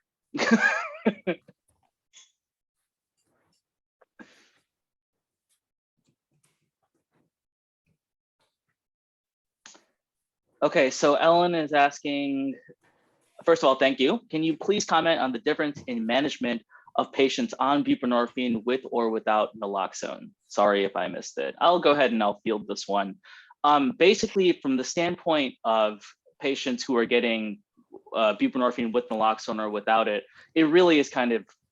Okay, so Ellen is asking, first of all, thank you. Can you please comment on the difference in management of patients on buprenorphine with or without naloxone? Sorry if I missed it. I'll go ahead and I'll field this one. Basically, from the standpoint of patients who are getting buprenorphine with naloxone or without it, it really is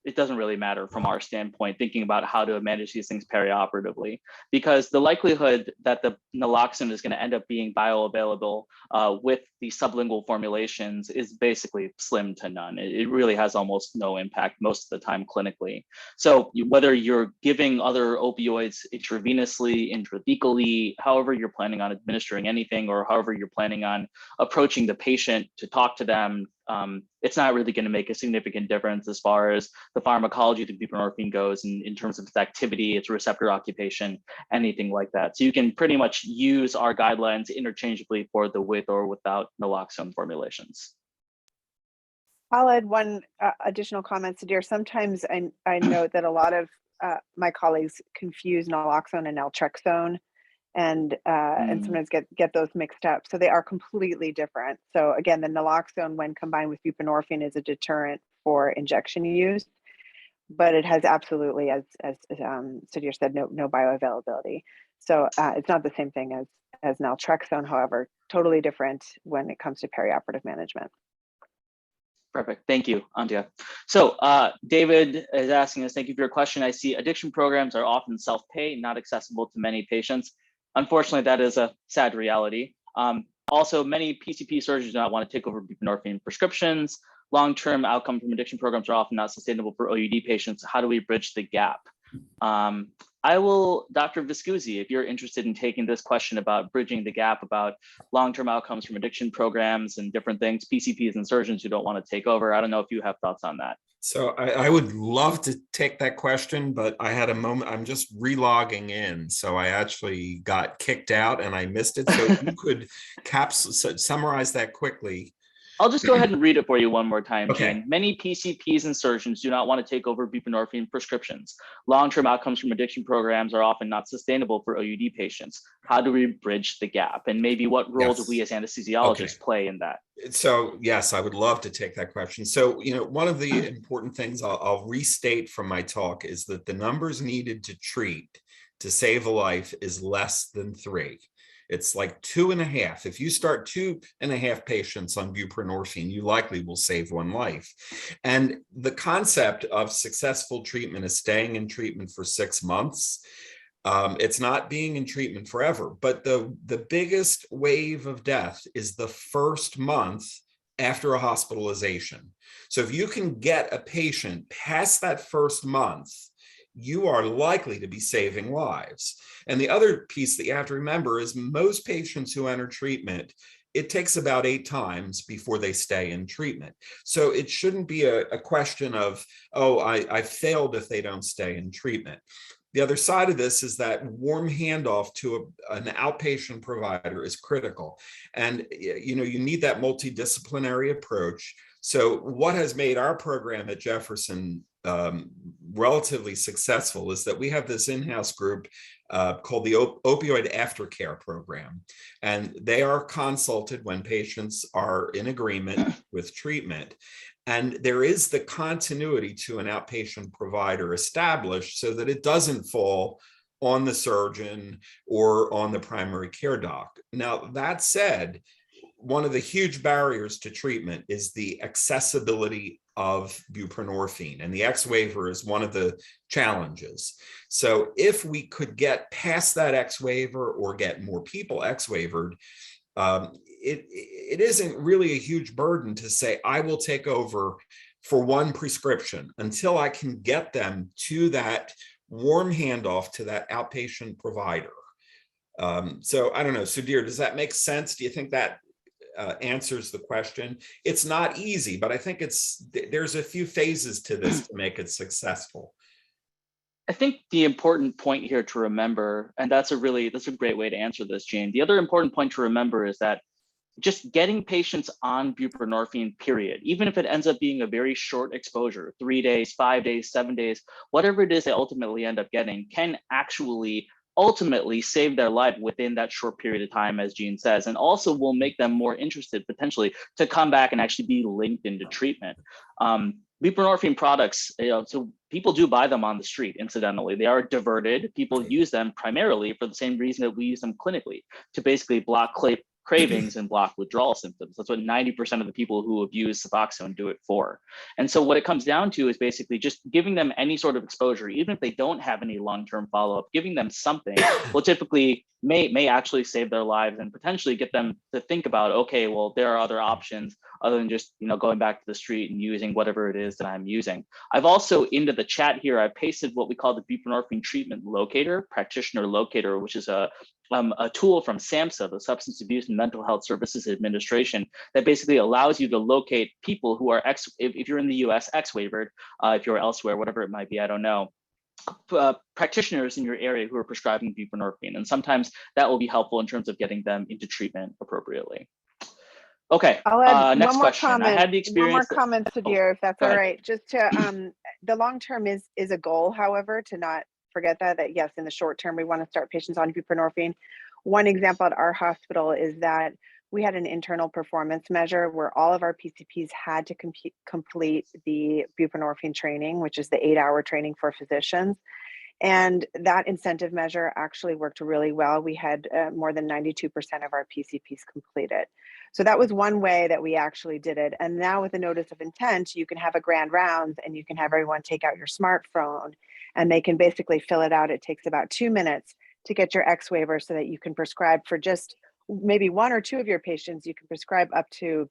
it doesn't really matter from our standpoint, thinking about how to manage these things perioperatively, because the likelihood that the naloxone is going to end up being bioavailable with the sublingual formulations is basically slim to none. It really has almost no impact most of the time clinically. So whether you're giving other opioids intravenously, intrathecally, however you're planning on administering anything, or however you're planning on approaching the patient to talk to them, it's not really going to make a significant difference as far as the pharmacology of the buprenorphine goes in terms of its activity, its receptor occupation, anything like that. So you can pretty much use our guidelines interchangeably for the with or without naloxone formulations. I'll add one additional comment, Sudhir. Sometimes I note that a lot of my colleagues confuse naloxone and naltrexone, and sometimes get those mixed up. So they are completely different. So again, the naloxone, when combined with buprenorphine, is a deterrent for injection use, but it has absolutely, as Sudhir said, no bioavailability. So it's not the same thing as naltrexone. However, totally different when it comes to perioperative management. Perfect. Thank you, Antia. So David is asking us, thank you for your question. I see addiction programs are often self-pay, not accessible to many patients. Unfortunately, that is a sad reality. Also, many PCP surgeons do not want to take over buprenorphine prescriptions. Long-term outcome from addiction programs are often not sustainable for OUD patients. How do we bridge the gap? I will, Dr. Viscusi, if you're interested in taking this question about bridging the gap about long-term outcomes from addiction programs and different things, PCPs and surgeons who don't want to take over. I don't know if you have thoughts on that. So I would love to take that question, but I had a moment, I'm just re-logging in. So I actually got kicked out and I missed it. So if you could summarize that quickly. I'll just go ahead and read it for you one more time, Okay. Gene. Many PCPs and surgeons do not want to take over buprenorphine prescriptions. Long-term outcomes from addiction programs are often not sustainable for OUD patients. How do we bridge the gap? And maybe what role do we as anesthesiologists play in that? So yes, I would love to take that question. So, one of the important things I'll restate from my talk is that the numbers needed to treat to save a life is less than 3. It's like 2.5. If you start 2.5 patients on buprenorphine, you likely will save 1 life. And the concept of successful treatment is staying in treatment for 6 months. It's not being in treatment forever, but the biggest wave of death is the first month after a hospitalization. So if you can get a patient past that first month, you are likely to be saving lives. And the other piece that you have to remember is most patients who enter treatment, it takes about 8 times before they stay in treatment. So it shouldn't be a question of, oh, I failed if they don't stay in treatment. The other side of this is that warm handoff to an outpatient provider is critical. And you need that multidisciplinary approach. So what has made our program at Jefferson relatively successful is that we have this in-house group called the opioid aftercare program. And they are consulted when patients are in agreement with treatment. And there is the continuity to an outpatient provider established so that it doesn't fall on the surgeon or on the primary care doc. Now, that said, one of the huge barriers to treatment is the accessibility of buprenorphine, and the X waiver is one of the challenges. So if we could get past that X waiver or get more people X waivered, it isn't really a huge burden to say, I will take over for one prescription until I can get them to that warm handoff to that outpatient provider. So I don't know, Sudhir, does that make sense? Do you think that answers the question? It's not easy, but I think there's a few phases to this to make it successful. I think the important point here to remember, and that's a great way to answer this, Gene. The other important point to remember is that just getting patients on buprenorphine, period, even if it ends up being a very short exposure, 3 days, 5 days, 7 days, whatever it is they ultimately end up getting, can actually ultimately save their life within that short period of time, as Gene says, and also will make them more interested potentially to come back and actually be linked into treatment. Buprenorphine products, so people do buy them on the street, incidentally. They are diverted. People use them primarily for the same reason that we use them clinically, to basically block cravings and block withdrawal symptoms. That's what 90% of the people who have used Suboxone do it for. And so what it comes down to is basically just giving them any sort of exposure, even if they don't have any long-term follow-up, giving them something will typically may actually save their lives and potentially get them to think about, okay, well, there are other options other than just going back to the street and using whatever it is that I'm using. I've also, into the chat here, I've pasted what we call the buprenorphine treatment locator, practitioner locator, which is a tool from SAMHSA, the Substance Abuse and Mental Health Services Administration, that basically allows you to locate people who are, if you're in the US, X-waivered, if you're elsewhere, whatever it might be, I don't know, practitioners in your area who are prescribing buprenorphine. And sometimes that will be helpful in terms of getting them into treatment appropriately. Okay, I'll add next one more question. comment. I had the experience. One more comment, Sudhir, if that's go all ahead. right. Just to, the long-term is a goal, however, to not forget that yes, in the short term, we want to start patients on buprenorphine. One example at our hospital is that we had an internal performance measure where all of our PCPs had to complete the buprenorphine training, which is the 8-hour training for physicians. And that incentive measure actually worked really well. We had more than 92% of our PCPs completed. So that was one way that we actually did it. And now with the notice of intent, you can have a grand rounds and you can have everyone take out your smartphone and they can basically fill it out. It takes about 2 minutes to get your X waiver so that you can prescribe for just maybe 1 or 2 of your patients. You can prescribe up to,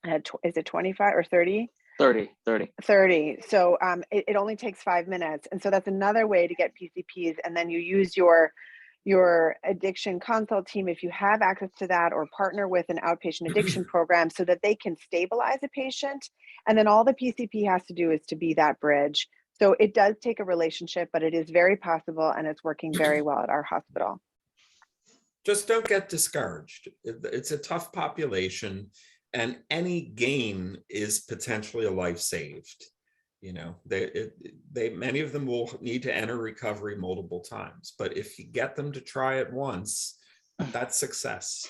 is it 25 or 30? 30. So it only takes 5 minutes. And so that's another way to get PCPs. And then you use your addiction consult team, if you have access to that, or partner with an outpatient addiction program so that they can stabilize a patient. And then all the PCP has to do is to be that bridge. So it does take a relationship, but it is very possible and it's working very well at our hospital. Just don't get discouraged. It's a tough population. And any gain is potentially a life saved. Many of them will need to enter recovery multiple times, but if you get them to try it once, that's success.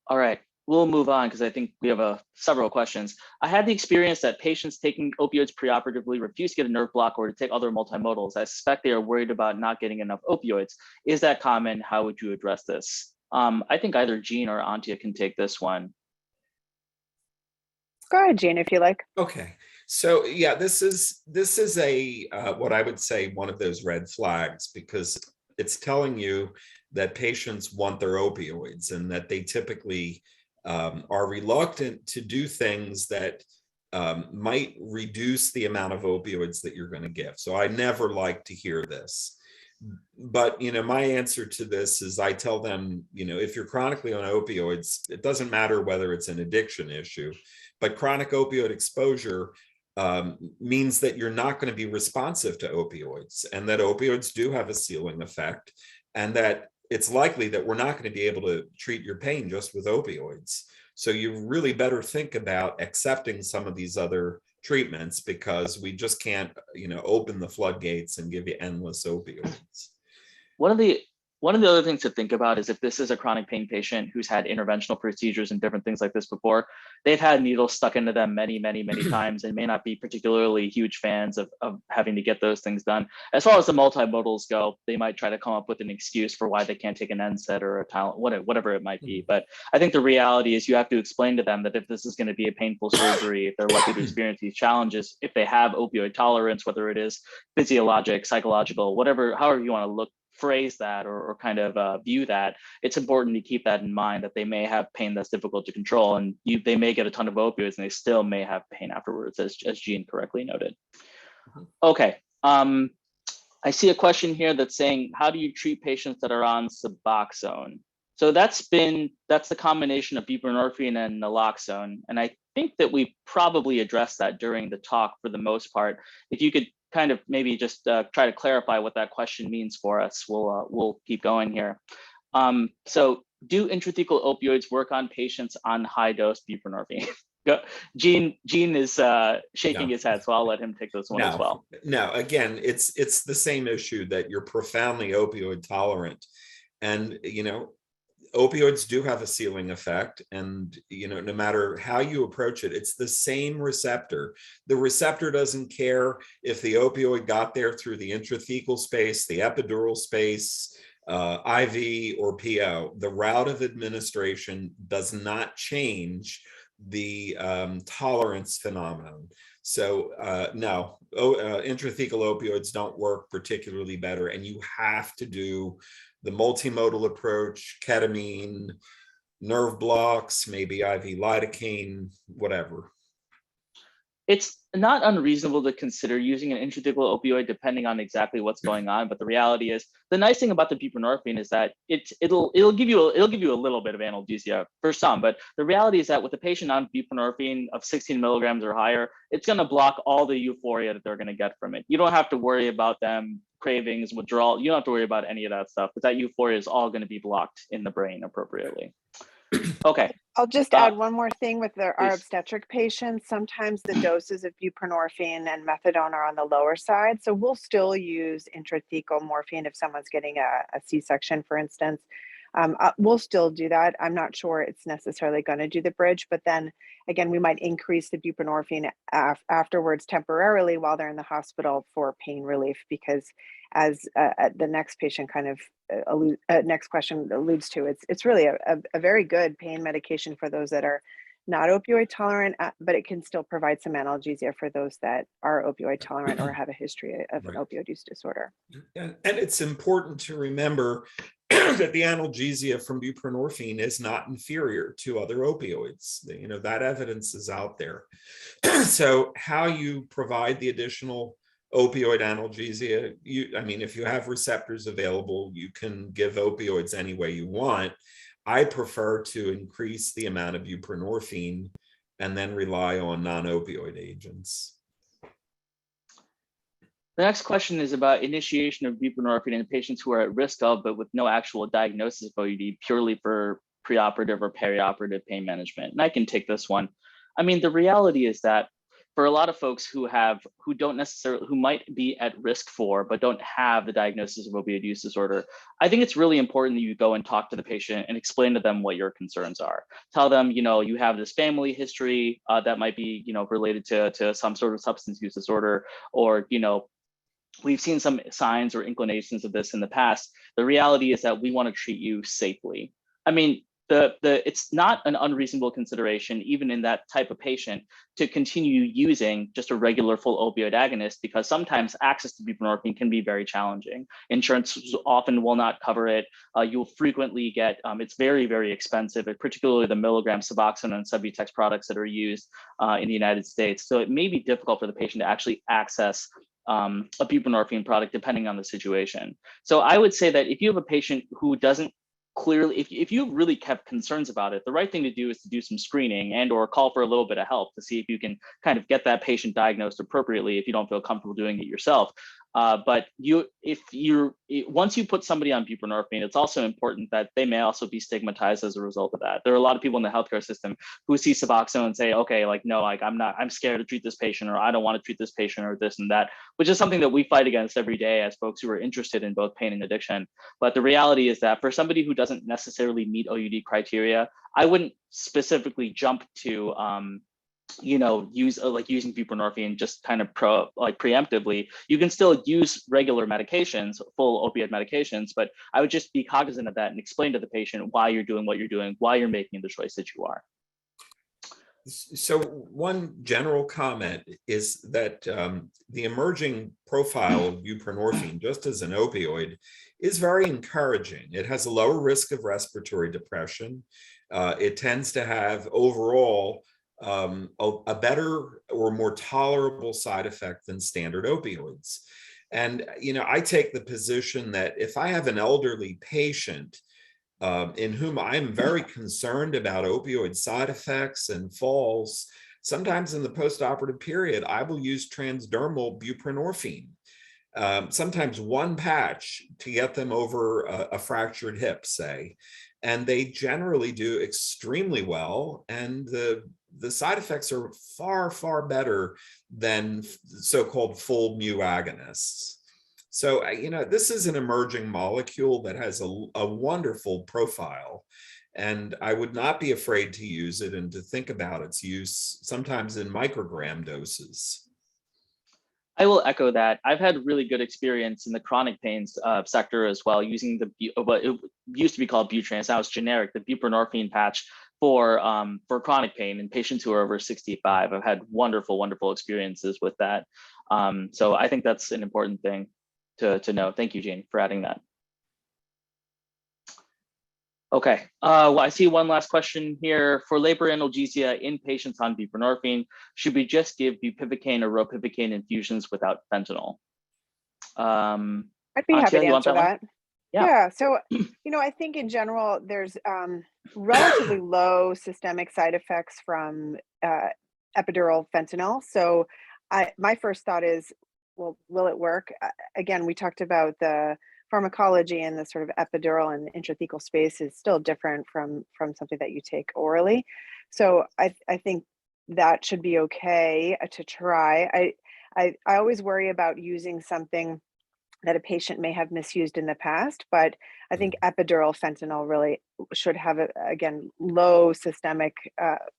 All right, we'll move on because I think we have several questions. I had the experience that patients taking opioids preoperatively refuse to get a nerve block or to take other multimodals. I suspect they are worried about not getting enough opioids. Is that common? How would you address this? I think either Gene or Antia can take this one. Go ahead, Gene, if you like. Okay, so yeah, this is a what I would say one of those red flags, because it's telling you that patients want their opioids and that they typically are reluctant to do things that might reduce the amount of opioids that you're going to give. So I never like to hear this. But, my answer to this is I tell them, if you're chronically on opioids, it doesn't matter whether it's an addiction issue, but chronic opioid exposure means that you're not going to be responsive to opioids, and that opioids do have a ceiling effect, and that it's likely that we're not going to be able to treat your pain just with opioids. So you really better think about accepting some of these other treatments, because we just can't, open the floodgates and give you endless opioids. One of the other things to think about is if this is a chronic pain patient who's had interventional procedures and different things like this before, they've had needles stuck into them many, many, many times, and may not be particularly huge fans of having to get those things done. As far as the multimodals go, they might try to come up with an excuse for why they can't take an NSAID or a Tylenol, whatever it might be. But I think the reality is you have to explain to them that if this is going to be a painful surgery, if they're likely to experience these challenges, if they have opioid tolerance, whether it is physiologic, psychological, whatever, however you want to phrase that or kind of view that, it's important to keep that in mind, that they may have pain that's difficult to control, and they may get a ton of opioids and they still may have pain afterwards, as Jean correctly noted. Okay, I see a question here that's saying, how do you treat patients that are on Suboxone? So that's the combination of buprenorphine and naloxone, and I think that we probably addressed that during the talk for the most part. If you could kind of maybe just try to clarify what that question means for us, we'll keep going here. So do intrathecal opioids work on patients on high dose buprenorphine? Gene is shaking his head, so I'll let him take this one as well. No, again, it's the same issue, that you're profoundly opioid tolerant, and opioids do have a ceiling effect, and no matter how you approach it, it's the same receptor. The receptor doesn't care if the opioid got there through the intrathecal space, the epidural space, IV or PO. The route of administration does not change the tolerance phenomenon. So no, intrathecal opioids don't work particularly better, and you have to do the multimodal approach, ketamine, nerve blocks, maybe IV lidocaine, whatever. It's not unreasonable to consider using an intrathecal opioid depending on exactly what's going on, but the reality is, the nice thing about the buprenorphine is that it'll give you a little bit of analgesia for some, but the reality is that with a patient on buprenorphine of 16 milligrams or higher, it's going to block all the euphoria that they're going to get from it. You don't have to worry about them cravings, withdrawal. You don't have to worry about any of that stuff, but that euphoria is all going to be blocked in the brain appropriately. Okay. I'll just add one more thing with our obstetric patients. Sometimes the doses of buprenorphine and methadone are on the lower side. So we'll still use intrathecal morphine if someone's getting a C-section, for instance. We'll still do that. I'm not sure it's necessarily going to do the bridge, but then again, we might increase the buprenorphine afterwards temporarily while they're in the hospital for pain relief, because as the next patient kind of next question alludes to, it's really a very good pain medication for those that are not opioid tolerant, but it can still provide some analgesia for those that are opioid tolerant or have a history of an opioid use disorder. And it's important to remember that the analgesia from buprenorphine is not inferior to other opioids. That evidence is out there. So how you provide the additional opioid analgesia, if you have receptors available, you can give opioids any way you want. I prefer to increase the amount of buprenorphine and then rely on non-opioid agents. The next question is about initiation of buprenorphine in patients who are at risk of, but with no actual diagnosis of OUD, purely for preoperative or perioperative pain management. And I can take this one. The reality is that for a lot of folks who might be at risk for, but don't have the diagnosis of opioid use disorder, I think it's really important that you go and talk to the patient and explain to them what your concerns are. Tell them, you have this family history that might be, related to some sort of substance use disorder, or, we've seen some signs or inclinations of this in the past. The reality is that we want to treat you safely. The it's not an unreasonable consideration, even in that type of patient, to continue using just a regular full opioid agonist, because sometimes access to buprenorphine can be very challenging. Insurance often will not cover it. You'll frequently get, it's very, very expensive, particularly the milligram Suboxone and Subutex products that are used in the United States. So it may be difficult for the patient to actually access a buprenorphine product depending on the situation. So I would say that if you have a patient who doesn't clearly, if you really kept concerns about it, the right thing to do is to do some screening and or call for a little bit of help to see if you can kind of get that patient diagnosed appropriately if you don't feel comfortable doing it yourself. But once you put somebody on buprenorphine, it's also important that they may also be stigmatized as a result of that. There are a lot of people in the healthcare system who see Suboxone and say, okay, like, no, like I'm scared to treat this patient, or I don't want to treat this patient, or this and that, which is something that we fight against every day as folks who are interested in both pain and addiction. But the reality is that for somebody who doesn't necessarily meet OUD criteria, I wouldn't specifically jump to use using buprenorphine just kind of preemptively. You can still use regular medications, full opioid medications, but I would just be cognizant of that and explain to the patient why you're doing what you're doing, why you're making the choice that you are. So one general comment is that the emerging profile of buprenorphine, just as an opioid, is very encouraging. It has a lower risk of respiratory depression. It tends to have overall a better or more tolerable side effect than standard opioids. And, I take the position that if I have an elderly patient in whom I'm very concerned about opioid side effects and falls, sometimes in the postoperative period, I will use transdermal buprenorphine, sometimes one patch to get them over a fractured hip, say. And they generally do extremely well. And the side effects are far, far better than so-called full mu agonists. So, this is an emerging molecule that has a wonderful profile. And I would not be afraid to use it and to think about its use sometimes in microgram doses. I will echo that. I've had really good experience in the chronic pains sector as well, using what it used to be called Butrans, now it's generic, the buprenorphine patch for chronic pain in patients who are over 65. I've had wonderful, wonderful experiences with that. So I think that's an important thing to know. Thank you, Jean, for adding that. Okay, well, I see one last question here. For labor analgesia in patients on buprenorphine, should we just give bupivacaine or ropivacaine infusions without fentanyl? I'd be happy to answer that. Yeah, so, I think in general, there's relatively low systemic side effects from epidural fentanyl. So my first thought is, well, will it work? Again, we talked about the pharmacology and the sort of epidural and intrathecal space is still different from something that you take orally. So I think that should be okay to try. I always worry about using something that a patient may have misused in the past, but I think epidural fentanyl really should have, again, low systemic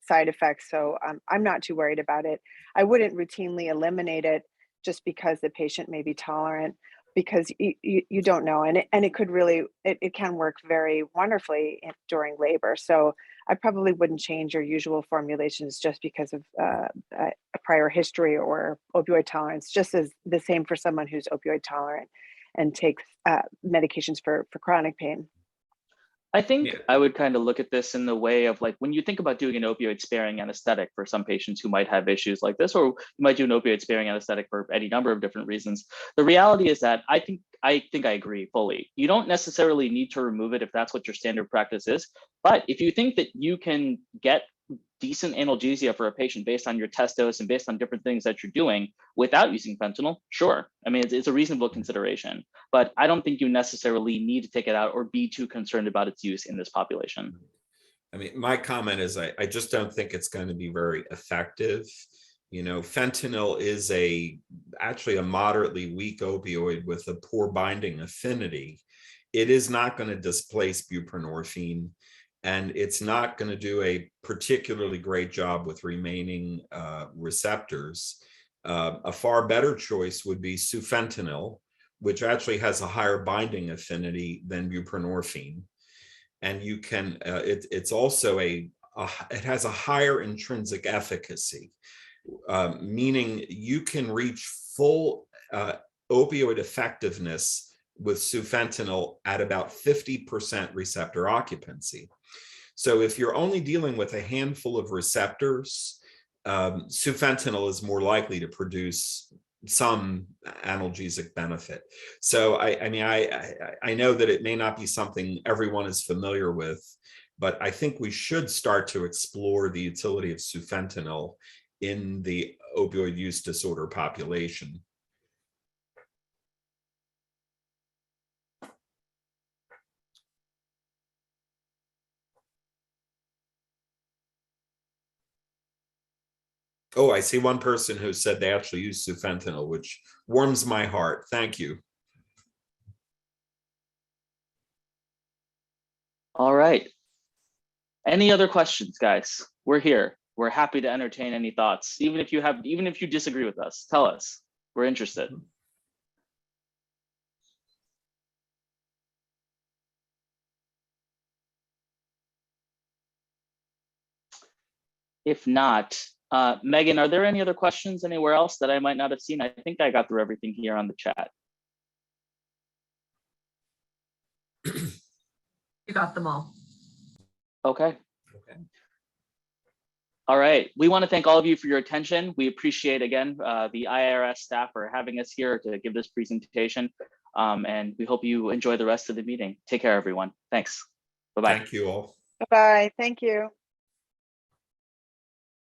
side effects. So I'm not too worried about it. I wouldn't routinely eliminate it just because the patient may be tolerant, because you don't know, and it could really, it can work very wonderfully during labor. So I probably wouldn't change your usual formulations just because of a prior history or opioid tolerance, just as the same for someone who's opioid tolerant and takes medications for chronic pain. I think I would kind of look at this in the way of, like, when you think about doing an opioid sparing anesthetic for some patients who might have issues like this, or you might do an opioid sparing anesthetic for any number of different reasons. The reality is that I think I agree fully. You don't necessarily need to remove it if that's what your standard practice is. But if you think that you can get decent analgesia for a patient based on your test dose and based on different things that you're doing without using fentanyl, sure. I mean, it's a reasonable consideration, but I don't think you necessarily need to take it out or be too concerned about its use in this population. I mean, my comment is I just don't think it's going to be very effective. Fentanyl is actually a moderately weak opioid with a poor binding affinity. It is not going to displace buprenorphine. And it's not going to do a particularly great job with remaining receptors. A far better choice would be sufentanil, which actually has a higher binding affinity than buprenorphine. and you can, it's also it has a higher intrinsic efficacy, meaning you can reach full opioid effectiveness with sufentanil at about 50% receptor occupancy. So if you're only dealing with a handful of receptors, sufentanil is more likely to produce some analgesic benefit. So I mean, I know that it may not be something everyone is familiar with, but I think we should start to explore the utility of sufentanil in the opioid use disorder population. Oh, I see one person who said they actually use sufentanil, which warms my heart. Thank you. All right. Any other questions, guys? We're here. We're happy to entertain any thoughts. Even if you disagree with us, tell us. We're interested. If not, Megan, are there any other questions anywhere else that I might not have seen? I think I got through everything here on the chat. You got them all. Okay. All right. We want to thank all of you for your attention. We appreciate, again, the IARS staff for having us here to give this presentation. And we hope you enjoy the rest of the meeting. Take care, everyone. Thanks. Bye-bye. Thank you all. Bye-bye. Thank you.